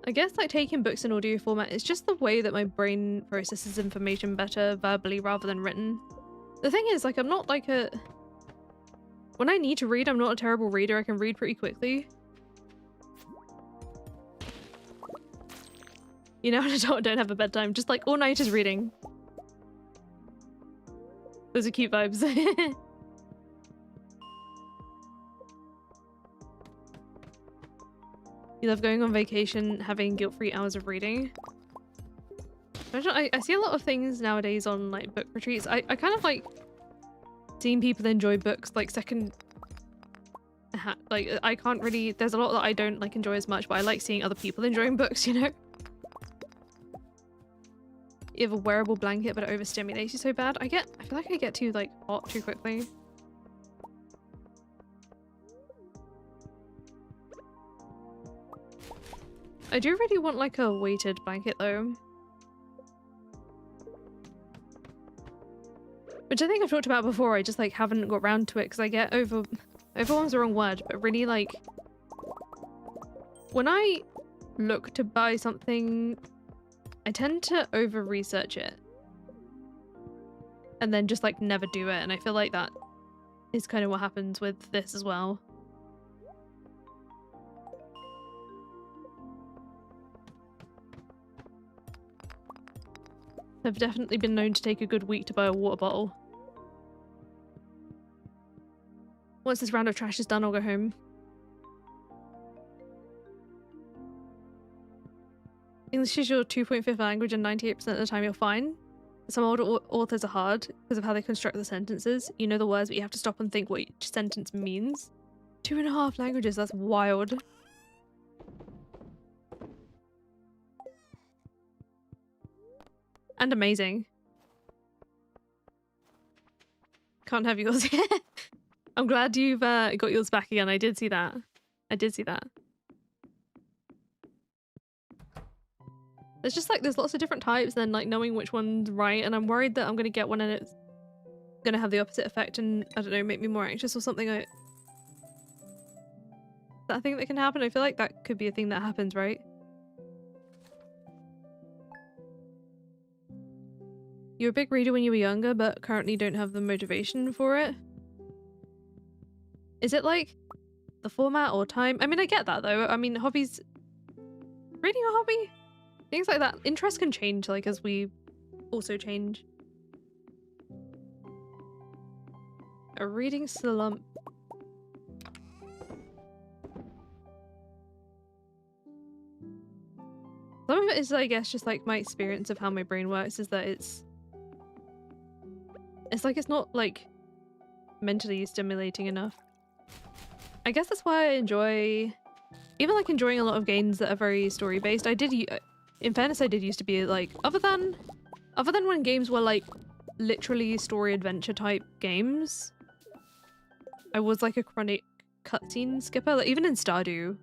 [SPEAKER 1] I guess like taking books in audio format is just the way that my brain processes information better verbally rather than written. The thing is, like, I'm not like a... When I need to read, I'm not a terrible reader. I can read pretty quickly. You know, I don't have a bedtime. Just like all-nighters reading. Those are cute vibes. You love going on vacation, having guilt-free hours of reading. I see a lot of things nowadays on like book retreats. I kind of like seeing people enjoy books like second... Like, I can't really... There's a lot that I don't like enjoy as much, but I like seeing other people enjoying books, you know? You have a wearable blanket, but it overstimulates you so bad. I feel like I get too like hot too quickly. I do really want like a weighted blanket though. Which I think I've talked about before, I just like haven't got around to it because I get overwhelm's the wrong word, but really like when I look to buy something, I tend to over research it. and then just like never do it. And I feel like that is kind of what happens with this as well. I've definitely been known to take a good week to buy a water bottle. Once this round of trash is done, I'll go home. English is your 2.5th language and 98% of the time you're fine. Some older authors are hard because of how they construct the sentences. You know the words, but you have to stop and think what each sentence means. 2.5 languages, that's wild. And amazing. Can't have yours. I'm glad you've got yours back again. I did see that. I did see that. There's just like, there's lots of different types and then like knowing which one's right, and I'm worried that I'm gonna get one and it's gonna have the opposite effect and, I don't know, make me more anxious or something. Is that a thing that can happen? I feel like that could be a thing that happens, right? You were a big reader when you were younger, but currently don't have the motivation for it. Is it like the format or time? I mean, I get that though. I mean, hobbies... Reading a hobby? Things like that. Interests can change, like, as we also change. A reading slump. Some of it is, I guess, just like my experience of how my brain works is that it's like it's not like mentally stimulating enough. I guess that's why I enjoy, even like enjoying a lot of games that are very story based. I did, in fairness, I did used to be like, other than when games were like literally story adventure type games, I was like a chronic cutscene skipper, like even in Stardew,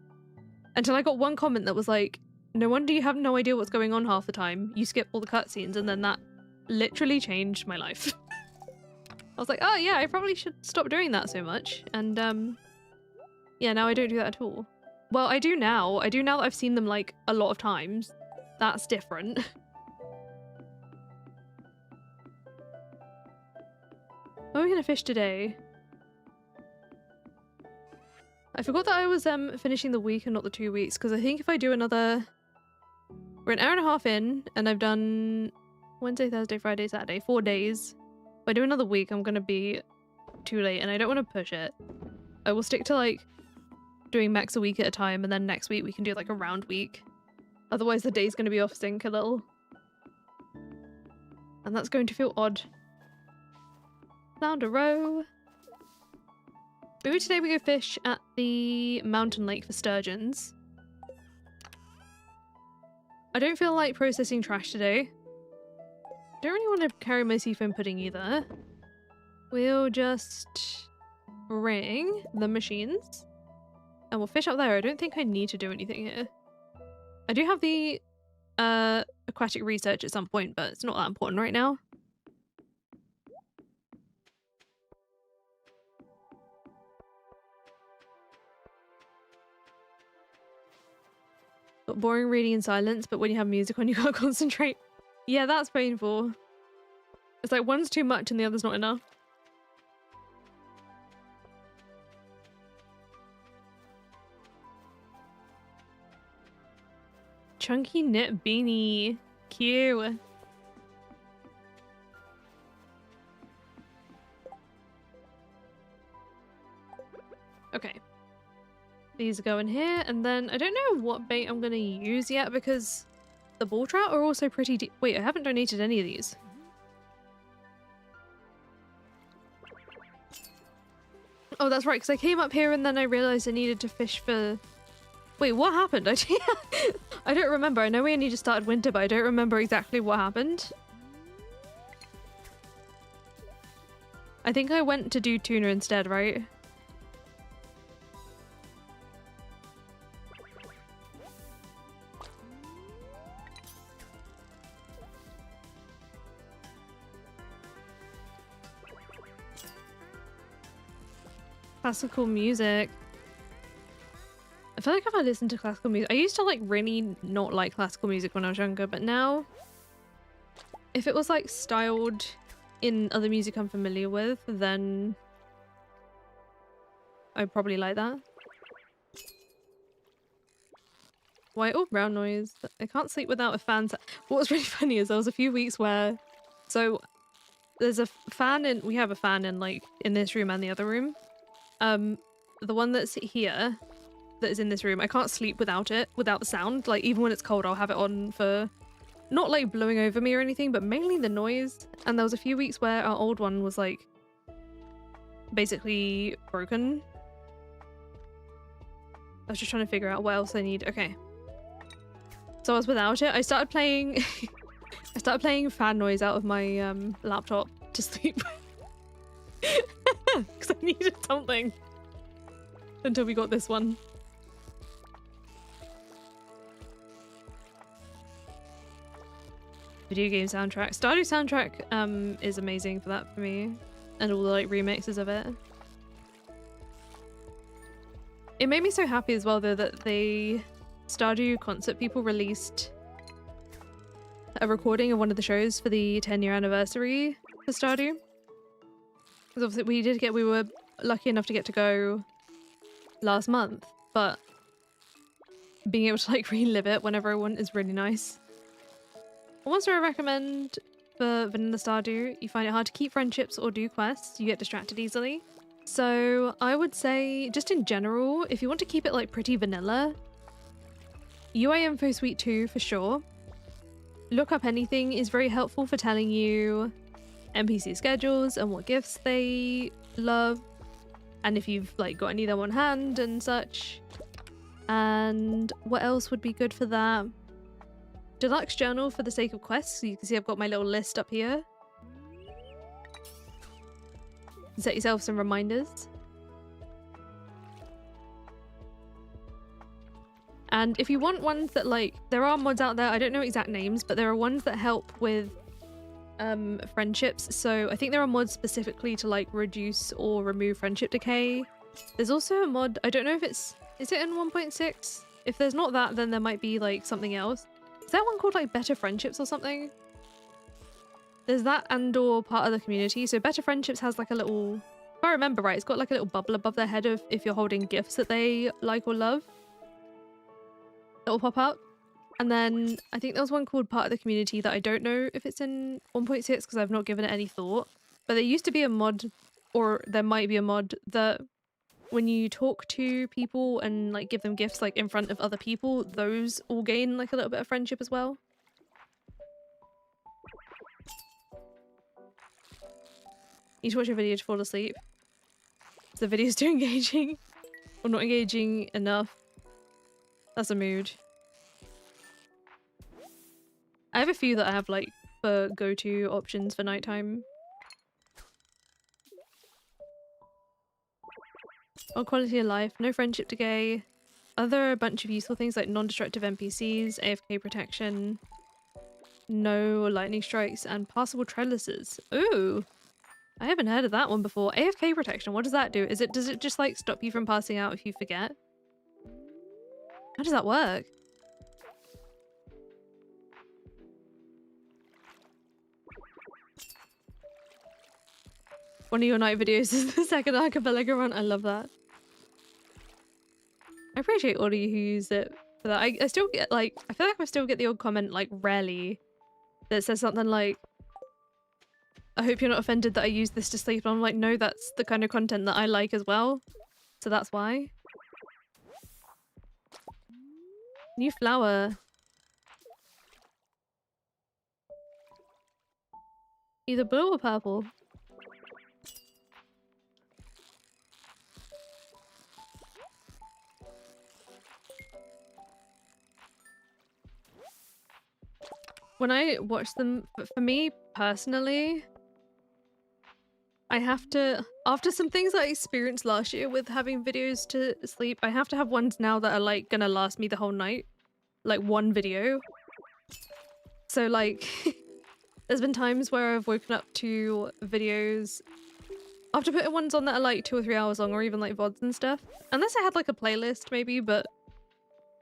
[SPEAKER 1] until I got one comment that was like, no wonder you have no idea what's going on half the time. You skip all the cutscenes, and then that literally changed my life. I was like, oh yeah, I probably should stop doing that so much. And yeah, now I don't do that at all. Well, I do now. I do now that I've seen them like a lot of times. That's different. What are we gonna fish today? I forgot that I was finishing the week and not the 2 weeks, because I think if I do another... We're an hour and a half in, and I've done Wednesday, Thursday, Friday, Saturday, 4 days. If I do another week, I'm gonna be too late, and I don't want to push it. I will stick to like doing max a week at a time, and then next week we can do like a round week. Otherwise the day's gonna be off sync a little. And that's going to feel odd. Found a row. Maybe today we go fish at the mountain lake for sturgeons. I don't feel like processing trash today. Don't really want to carry my seafoam pudding either. We'll just bring the machines and we'll fish up there. I don't think I need to do anything here. I do have the aquatic research at some point, but it's not that important right now. Got boring reading in silence, but when you have music on, you can't concentrate. Yeah, that's painful. It's like one's too much and the other's not enough. Chunky knit beanie. Cute. Okay. These go in here, and then I don't know what bait I'm gonna use yet because the ball trout are also pretty deep. Wait, I haven't donated any of these. Oh, that's right, because I came up here and then I realized I needed to fish for... Wait, what happened? I don't remember. I know we only just started winter, but I don't remember exactly what happened. I think I went to do tuna instead, right? Classical music. I feel like if I listen to classical music, I used to like really not like classical music when I was younger, but now if it was like styled in other music I'm familiar with, then I'd probably like that. White or brown noise? I can't sleep without a fan. What was really funny is there was a few weeks where, so there's a fan in, we have a fan in like in this room and the other room. The one that's here, that is in this room, I can't sleep without it, without the sound. Like even when it's cold, I'll have it on for not like blowing over me or anything, but mainly the noise. And there was a few weeks where our old one was like basically broken. I was just trying to figure out what else I need. Okay. So I was without it. I started playing I started playing fan noise out of my laptop to sleep. Because I needed something. Until we got this one. Video game soundtrack. Stardew soundtrack is amazing for that for me. And all the like remixes of it. It made me so happy as well though that the Stardew concert people released a recording of one of the shows for the 10-year anniversary for Stardew. Because obviously we were lucky enough to get to go last month, but being able to like relive it whenever I want is really nice. One monster I recommend for vanilla Stardew: you find it hard to keep friendships or do quests, you get distracted easily. So I would say, just in general, if you want to keep it like pretty vanilla, UI Info Suite 2 for sure. Look Up Anything is very helpful for telling you NPC schedules and what gifts they love, and if you've like got any of them on hand and such. And what else would be good for that? Deluxe Journal for the sake of quests. So you can see I've got my little list up here. Set yourself some reminders. And if you want ones that like, there are mods out there, I don't know exact names, but there are ones that help with friendships. So I think there are mods specifically to like reduce or remove friendship decay. There's also a mod, I don't know if is it in 1.6? If there's not that, then there might be like something else. Is that one called like Better Friendships or something? There's that and or part of the community. So Better Friendships has like a little, if I remember right, it's got like a little bubble above their head of if you're holding gifts that they like or love. It'll pop up. And then I think there was one called Part of the Community that I don't know if it's in 1.6 because I've not given it any thought. But there used to be a mod, or there might be a mod, that when you talk to people and like give them gifts like in front of other people, those all gain like a little bit of friendship as well. You need to watch a video to fall asleep. If the video's too engaging or not engaging enough, that's a mood. I have a few that I have like for go-to options for nighttime. On quality of life, no friendship decay. Other a bunch of useful things like non-destructive NPCs, AFK protection, no lightning strikes, and passable trellises. Ooh, I haven't heard of that one before. AFK protection, what does that do? Does it just like stop you from passing out if you forget? How does that work? One of your night videos is the second archipelago run. I love that. I appreciate all of you who use it for that. I still get like, I feel like I still get the odd comment like rarely that says something like, I hope you're not offended that I use this to sleep. And I'm like, no, that's the kind of content that I like as well. So that's why. New flower. Either blue or purple. When I watch them, for me personally, I have to, after some things I experienced last year with having videos to sleep, I have to have ones now that are like gonna last me the whole night. Like one video. So like, there's been times where I've woken up to videos after putting ones on that are like 2 or 3 hours long, or even like VODs and stuff. Unless I had like a playlist maybe, but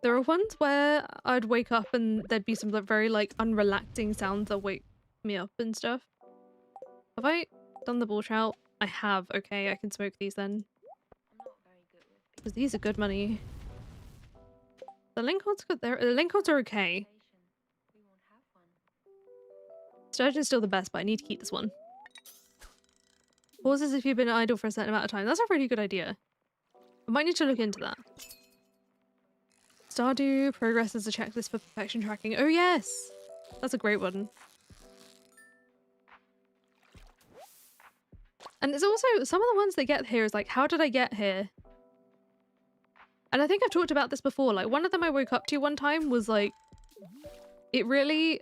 [SPEAKER 1] there are ones where I'd wake up and there'd be some very like unrelaxing sounds that wake me up and stuff. Have I done the bull trout? I have. Okay, I can smoke these then. Because these are good money. The Lincolns good. The Lincolns are okay. Sturgeon's still the best, but I need to keep this one. Pauses if you've been idle for a certain amount of time. That's a really good idea. I might need to look into that. Stardew progress is a checklist for perfection tracking. Oh yes! That's a great one. And it's also, some of the ones that get here is like, how did I get here? And I think I've talked about this before. Like, one of them I woke up to one time was like, it really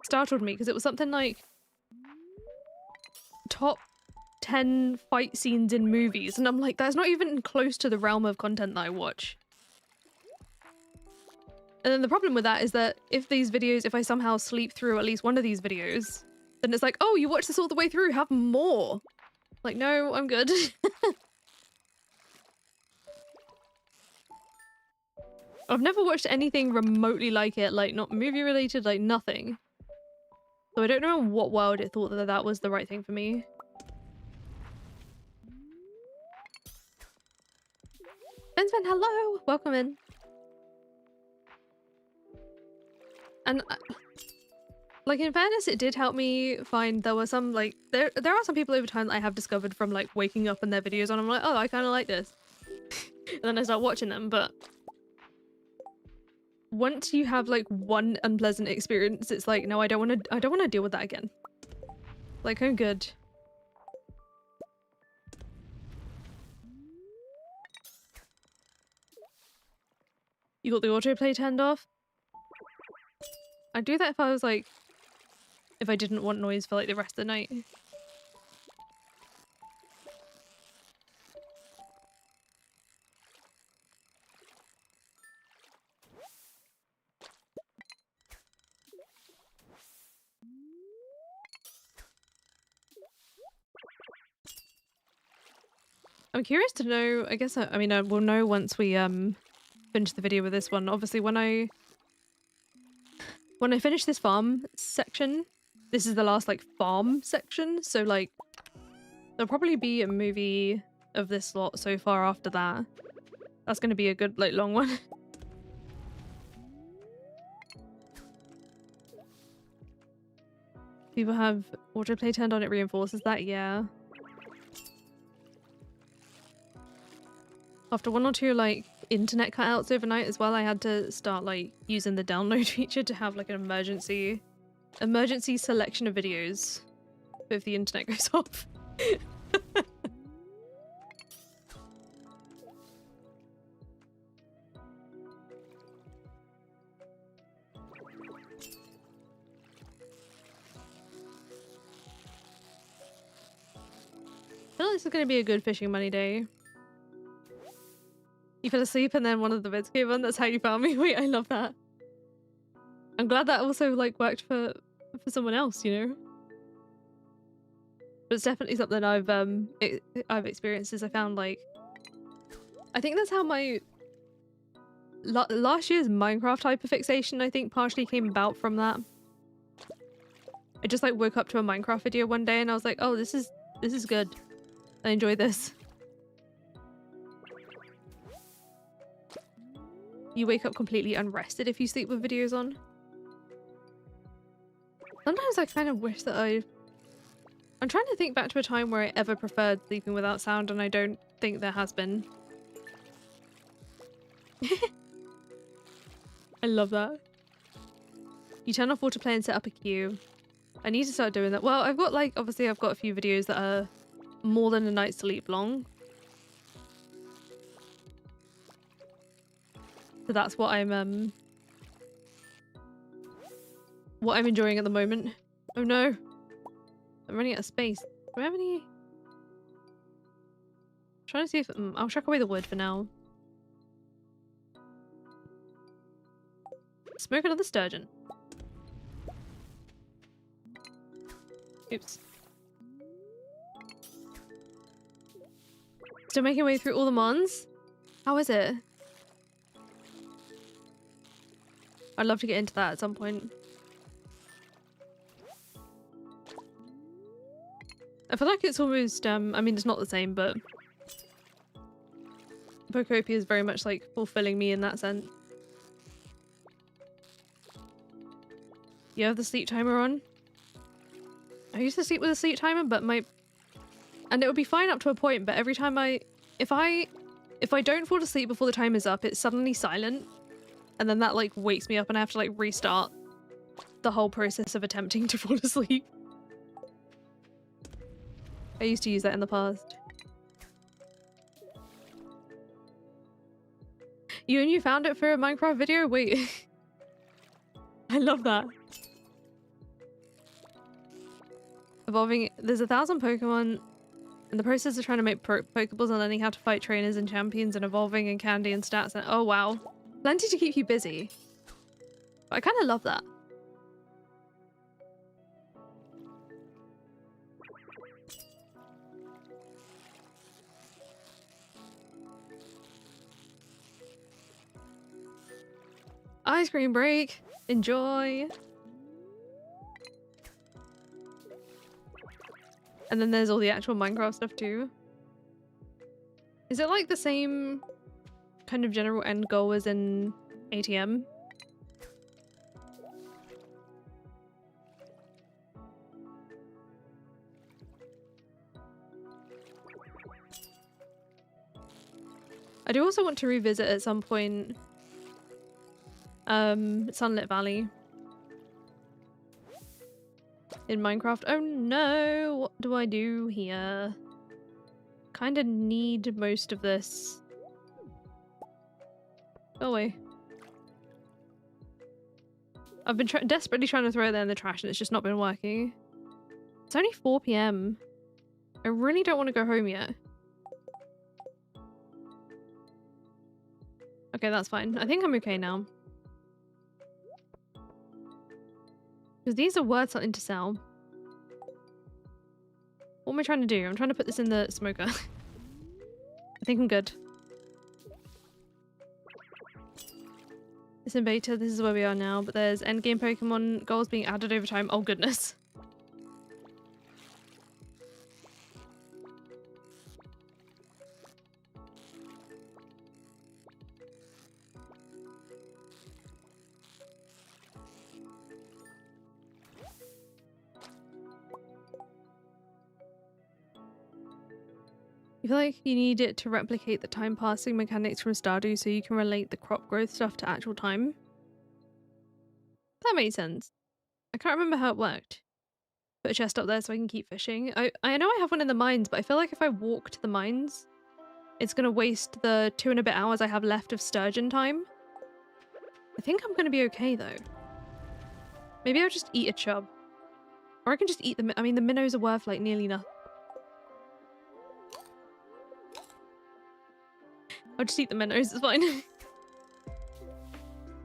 [SPEAKER 1] startled me because it was something like top 10 fight scenes in movies. And I'm like, that's not even close to the realm of content that I watch. And then the problem with that is that if these videos, if I somehow sleep through at least one of these videos, then it's like, oh, you watched this all the way through, have more. Like, no, I'm good. I've never watched anything remotely like it, like not movie related, like nothing. So I don't know in what world it thought that that was the right thing for me. Benzman, hello! Welcome in. And like, in fairness, it did help me find there were some like there are some people over time that I have discovered from like waking up in their videos and I'm like, oh, I kind of like this. And then I start watching them, but once you have like one unpleasant experience, it's like, no, I don't want to deal with that again. Like, I'm good. You got the autoplay turned off? I'd do that if I was like, if I didn't want noise for like the rest of the night. I'm curious to know, I guess, I mean, we'll know once we finish the video with this one. Obviously, when I finish this farm section, this is the last like farm section, so like there'll probably be a movie of this lot so far after that. That's gonna be a good like long one. People have autoplay turned on, it reinforces that, yeah. After one or two like internet cutouts overnight as well, I had to start like using the download feature to have like an emergency selection of videos if the internet goes off. I feel like this is going to be a good fishing money day. You fell asleep and then one of the vids came on. That's how you found me. Wait, I love that. I'm glad that also like worked for someone else, you know. But it's definitely something I've experienced. Is I found like, I think that's how my last year's Minecraft hyperfixation I think partially came about from that. I just like woke up to a Minecraft video one day and I was like, oh, this is good. I enjoy this. You wake up completely unrested if you sleep with videos on. Sometimes I kind of wish that I'm trying to think back to a time where I ever preferred sleeping without sound, and I don't think there has been. I love that. You turn off autoplay and set up a queue. I need to start doing that. Well, I've got like, obviously I've got a few videos that are more than a night's sleep long. So that's what I'm enjoying at the moment. Oh no. I'm running out of space. Do I have any? I'm trying to see if I'll chuck away the wood for now. Smoke another sturgeon. Oops. Still making way through all the mons? How is it? I'd love to get into that at some point. I feel like it's almost, I mean, it's not the same, but Pokopia is very much like fulfilling me in that sense. You have the sleep timer on? I used to sleep with a sleep timer, but and it would be fine up to a point, but every time if I don't fall asleep before the timer's up, it's suddenly silent. And then that like wakes me up and I have to like restart the whole process of attempting to fall asleep. I used to use that in the past. You found it for a Minecraft video? Wait. I love that. Evolving. There's 1,000 Pokemon. In the process of trying to make Pokeballs and learning how to fight trainers and champions and evolving and candy and stats and oh wow. Plenty to keep you busy. But I kind of love that. Ice cream break. Enjoy. And then there's all the actual Minecraft stuff too. Is it like the same kind of general end goal as in ATM? I do also want to revisit at some point Sunlit Valley in Minecraft. Oh no, what do I do here? Kind of need most of this. Go away. I've been desperately trying to throw it there in the trash and it's just not been working. It's only 4 PM. I really don't want to go home yet. Okay, that's fine. I think I'm okay now. Because these are worth something to sell. What am I trying to do? I'm trying to put this in the smoker. I think I'm good. It's in beta, this is where we are now, but there's endgame Pokemon goals being added over time. Oh goodness. I feel like you need it to replicate the time passing mechanics from Stardew so you can relate the crop growth stuff to actual time. That makes sense. I can't remember how it worked. Put a chest up there so I can keep fishing. I know I have one in the mines, but I feel like if I walk to the mines, it's going to waste the 2 and a bit hours I have left of sturgeon time. I think I'm going to be okay though. Maybe I'll just eat a chub. Or I can just eat I mean, the minnows are worth like nearly nothing. I'll just eat the minnows, it's fine.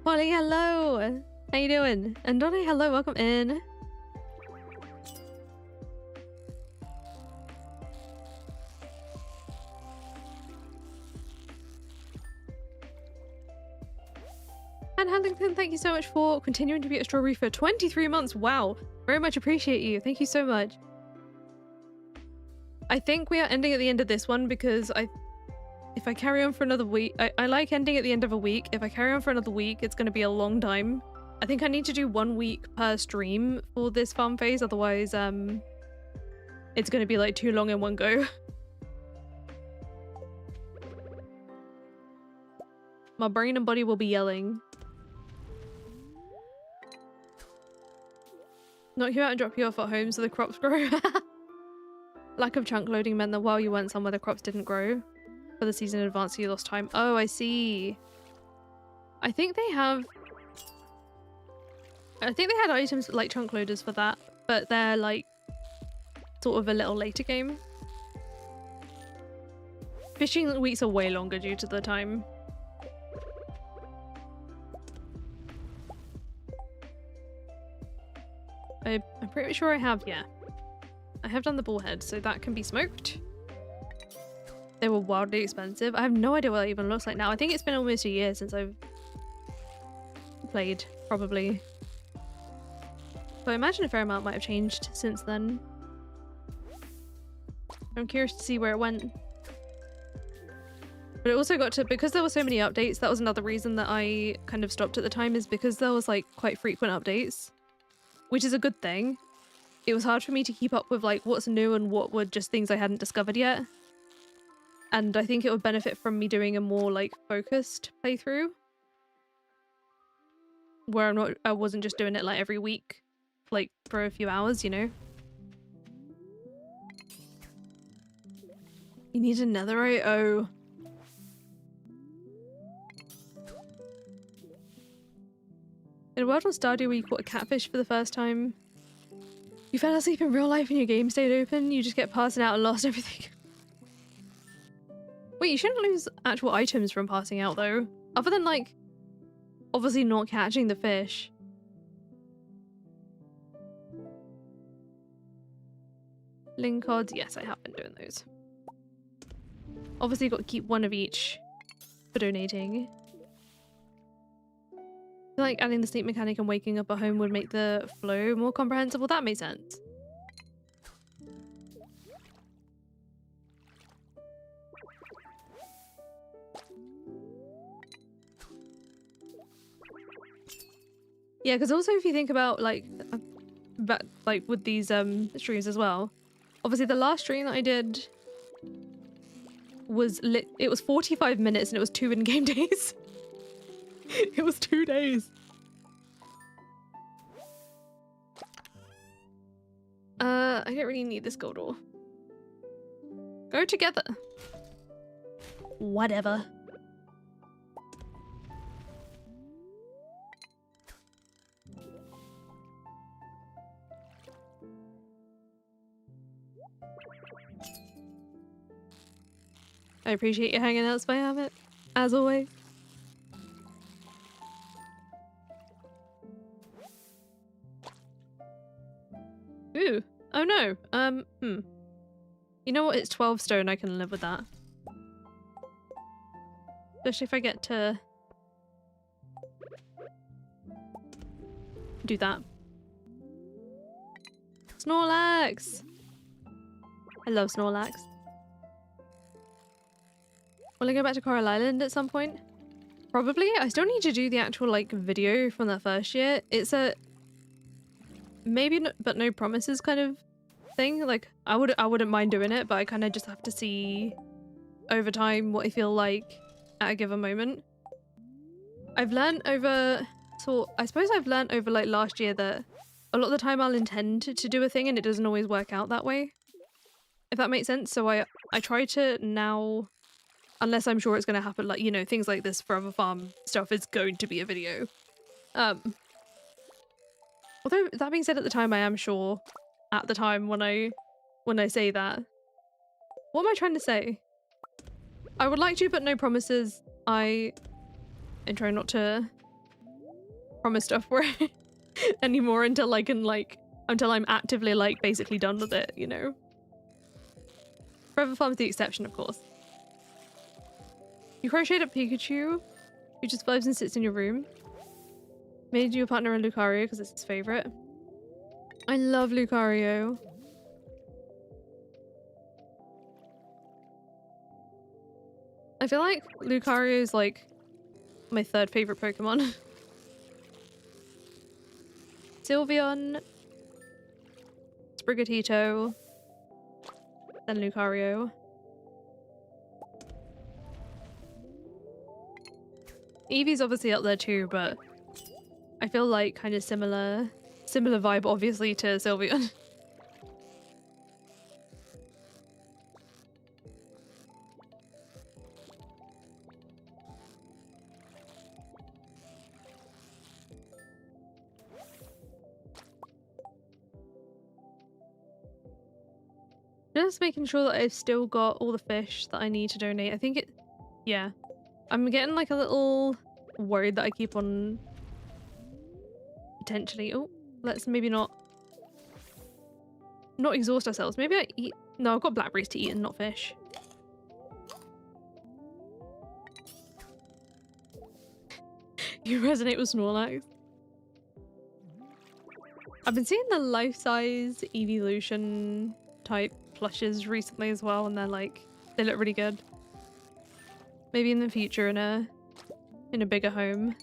[SPEAKER 1] Polly, hello! How you doing? And Donnie, hello, welcome in. And Handlington, thank you so much for continuing to be a strawberry for 23 months. Wow, very much appreciate you. Thank you so much. I think we are ending at the end of this one because if I carry on for another week, I like ending at the end of a week. If I carry on for another week, it's going to be a long time. I think I need to do 1 week per stream for this farm phase, otherwise it's going to be like too long in one go. My brain and body will be yelling. Knock you out and drop you off at home so the crops grow. Lack of chunk loading meant that while you went somewhere the crops didn't grow for the season in advance, so you lost time. Oh, I see. I think they had items like chunk loaders for that, but they're like sort of a little later game. Fishing weeks are way longer due to the time. I'm pretty sure I have, yeah. I have done the bullhead, so that can be smoked. They were wildly expensive. I have no idea what that even looks like now. I think it's been almost a year since I've played, probably. So I imagine a fair amount might have changed since then. I'm curious to see where it went. But it also got to, because there were so many updates, that was another reason that I kind of stopped at the time, is because there was like quite frequent updates, which is a good thing. It was hard for me to keep up with like what's new and what were just things I hadn't discovered yet. And I think it would benefit from me doing a more like focused playthrough, where I wasn't just doing it like every week, like for a few hours, you know? You need a netherite? Oh. In a world on Stardew where you caught a catfish for the first time, you fell asleep in real life and your game stayed open, you just get passing out and lost everything. Wait, you shouldn't lose actual items from passing out though. Other than like, obviously not catching the fish. Link cards, yes, I have been doing those. Obviously got to keep one of each for donating. I feel like adding the sleep mechanic and waking up at home would make the flow more comprehensible. That makes sense. Yeah, because also if you think about like with these streams as well, obviously the last stream that I did was it was 45 minutes and it was 2 in-game days. It was 2 days. I don't really need this gold ore. Go together. Whatever. I appreciate you hanging out, Spy Habit, as always. Ooh. Oh no. You know what? It's 12 stone. I can live with that. Especially if I get to do that. Snorlax! I love Snorlax. Will I go back to Coral Island at some point? Probably. I still need to do the actual like video from that first year. It's a maybe but no promises kind of thing. Like I wouldn't mind doing it, but I kind of just have to see over time what I feel like at a given moment. I've learned over like last year that a lot of the time I'll intend to do a thing and it doesn't always work out that way. If that makes sense. So I try to now, unless I'm sure it's going to happen, like, you know, things like this Forever Farm stuff is going to be a video. Although that being said, at the time I am sure at the time when I say that. What am I trying to say? I would like to, but no promises. I try not to promise stuff for it anymore until I can until I'm actively basically done with it, you know? Forever Farm's the exception, of course. You crocheted a Pikachu who just vibes and sits in your room. Made you a partner in Lucario because it's his favorite. I love Lucario. I feel like Lucario is my third favorite Pokemon. Sylveon, Sprigatito, then Lucario. Eevee's obviously up there too, but I feel like kind of similar vibe obviously to Sylveon. Just making sure that I've still got all the fish that I need to donate. I think yeah. I'm getting a little worried that I keep on potentially, oh, let's maybe not exhaust ourselves. Maybe I eat, no, I've got blackberries to eat and not fish. You resonate with Snorlax. I've been seeing the life-size evolution type plushes recently as well, and they look really good. Maybe in the future in a bigger home.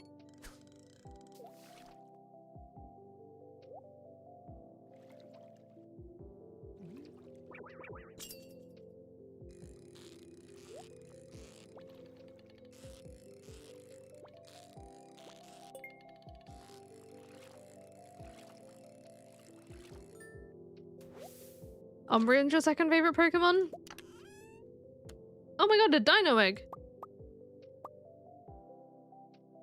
[SPEAKER 1] Umbreon's your second favorite Pokemon? Oh my god, a dino egg!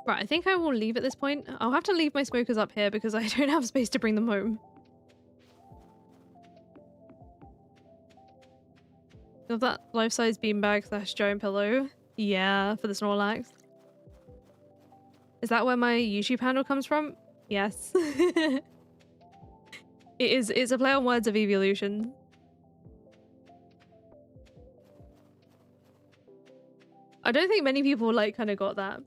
[SPEAKER 1] Right, I think I will leave at this point. I'll have to leave my smokers up here because I don't have space to bring them home. Of that life-size beanbag / giant pillow. Yeah, for the Snorlax. Is that where my YouTube handle comes from? Yes. It's a play on words of evolution. I don't think many people kind of got that.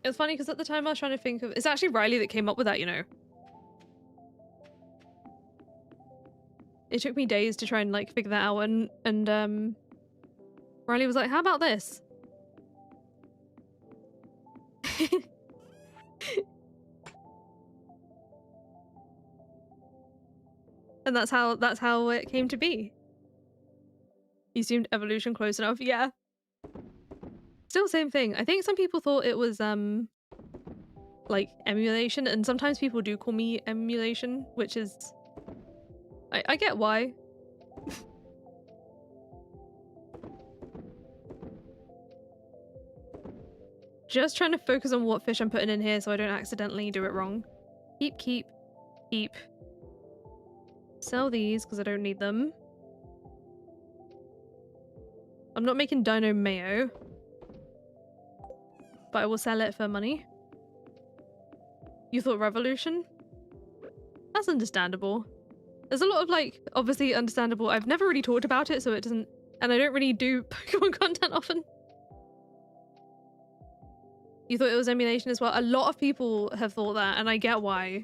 [SPEAKER 1] It's funny because at the time I was trying to think of... It's actually Riley that came up with that, you know. It took me days to try and figure that out, and Riley was like, how about this? And that's how it came to be. You seemed evolution close enough. Yeah. Still same thing. I think some people thought it was emulation, and sometimes people do call me emulation, which is I get why. Just trying to focus on what fish I'm putting in here so I don't accidentally do it wrong. Keep. Sell these because I don't need them. I'm not making dino mayo, but I will sell it for money. You thought revolution? That's understandable. There's a lot of obviously understandable. I've never really talked about it, so it doesn't, and I don't really do Pokemon content often. You thought it was emulation as well? A lot of people have thought that, and I get why.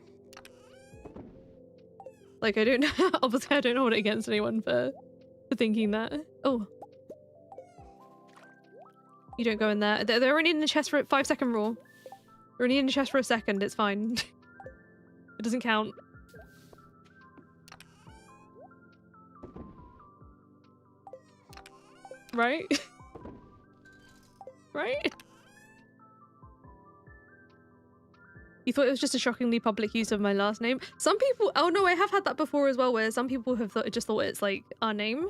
[SPEAKER 1] I don't obviously I don't hold it against anyone for thinking that. Oh. You don't go in there. They're only in the chest for a 5-second rule. They're only in the chest for a second, it's fine. It doesn't count. Right? Right? You thought it was just a shockingly public use of my last name? Some people— oh no, I have had that before as well, where some people have just thought it's our name.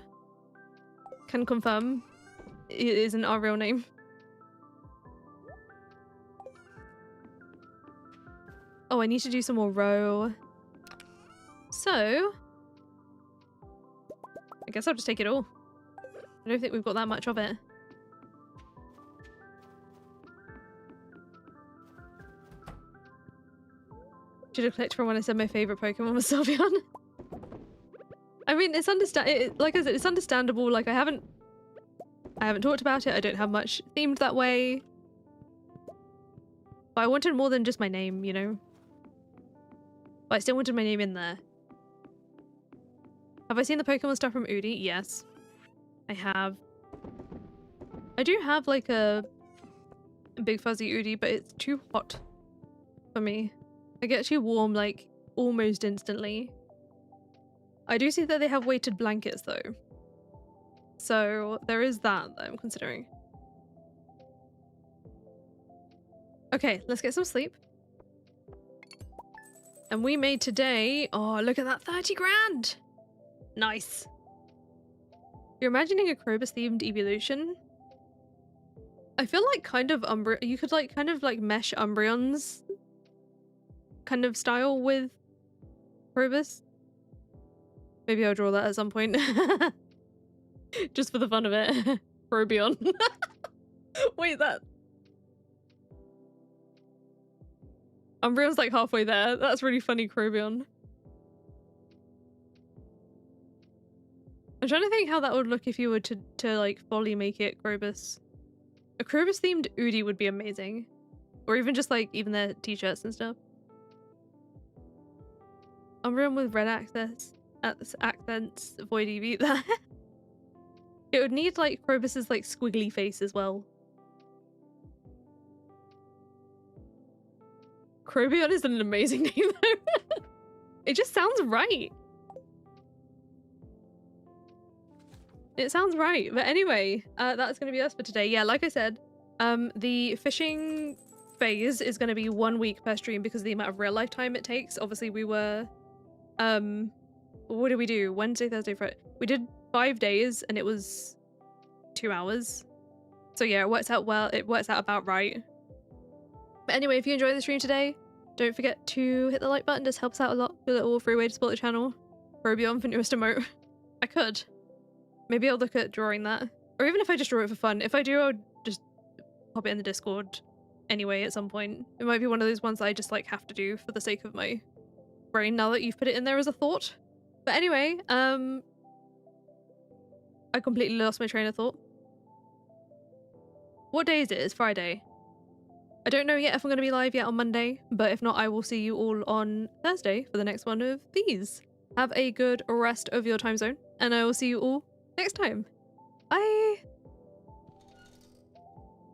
[SPEAKER 1] Can confirm it isn't our real name. Oh, I need to do some more row. So I guess I'll just take it all. I don't think we've got that much of it. Should have clicked from when I said my favorite Pokemon was Sylveon. I mean, it's like I said, it's understandable. I haven't talked about it. I don't have much themed that way. But I wanted more than just my name, you know. But I still wanted my name in there. Have I seen the Pokemon stuff from Udi? Yes, I have. I do have a big fuzzy Udi, but it's too hot for me. I get too warm almost instantly. I do see that they have weighted blankets though. So there is that I'm considering. Okay, let's get some sleep. And we made today— oh, look at that, 30 grand! Nice. You're imagining a Krobus themed evolution? I feel kind of you could kind of mesh Umbreon's kind of style with Krobus. Maybe I'll draw that at some point. Just for the fun of it. Probion. Wait, that Umbreon's halfway there. That's really funny, Crobion. I'm trying to think how that would look if you were to fully make it Krobus. A Krobus themed Udi would be amazing. Or even just even their t-shirts and stuff. Umbreon with red accents, void EV. It would need like Krobus's like squiggly face as well. Crobion is an amazing name though. It just sounds right. It sounds right. But anyway, that's going to be us for today. Yeah, like I said, the fishing phase is going to be 1 week per stream because of the amount of real life time it takes. Obviously, we were, what did we do? Wednesday, Thursday, Friday. We did 5 days and it was 2 hours. So yeah, it works out well. It works out about right. But anyway, if you enjoyed the stream today, don't forget to hit the like button. Just helps out a lot. A little free way to support the channel. Crobion for newest emote. I could. Maybe I'll look at drawing that. Or even if I just draw it for fun. If I do, I'll just pop it in the Discord anyway at some point. It might be one of those ones that I just like have to do for the sake of my brain now that you've put it in there as a thought. But anyway, I completely lost my train of thought. What day is it? It's Friday. I don't know yet if I'm going to be live yet on Monday, but if not, I will see you all on Thursday for the next one of these. Have a good rest of your time zone, and I will see you all next time. Bye!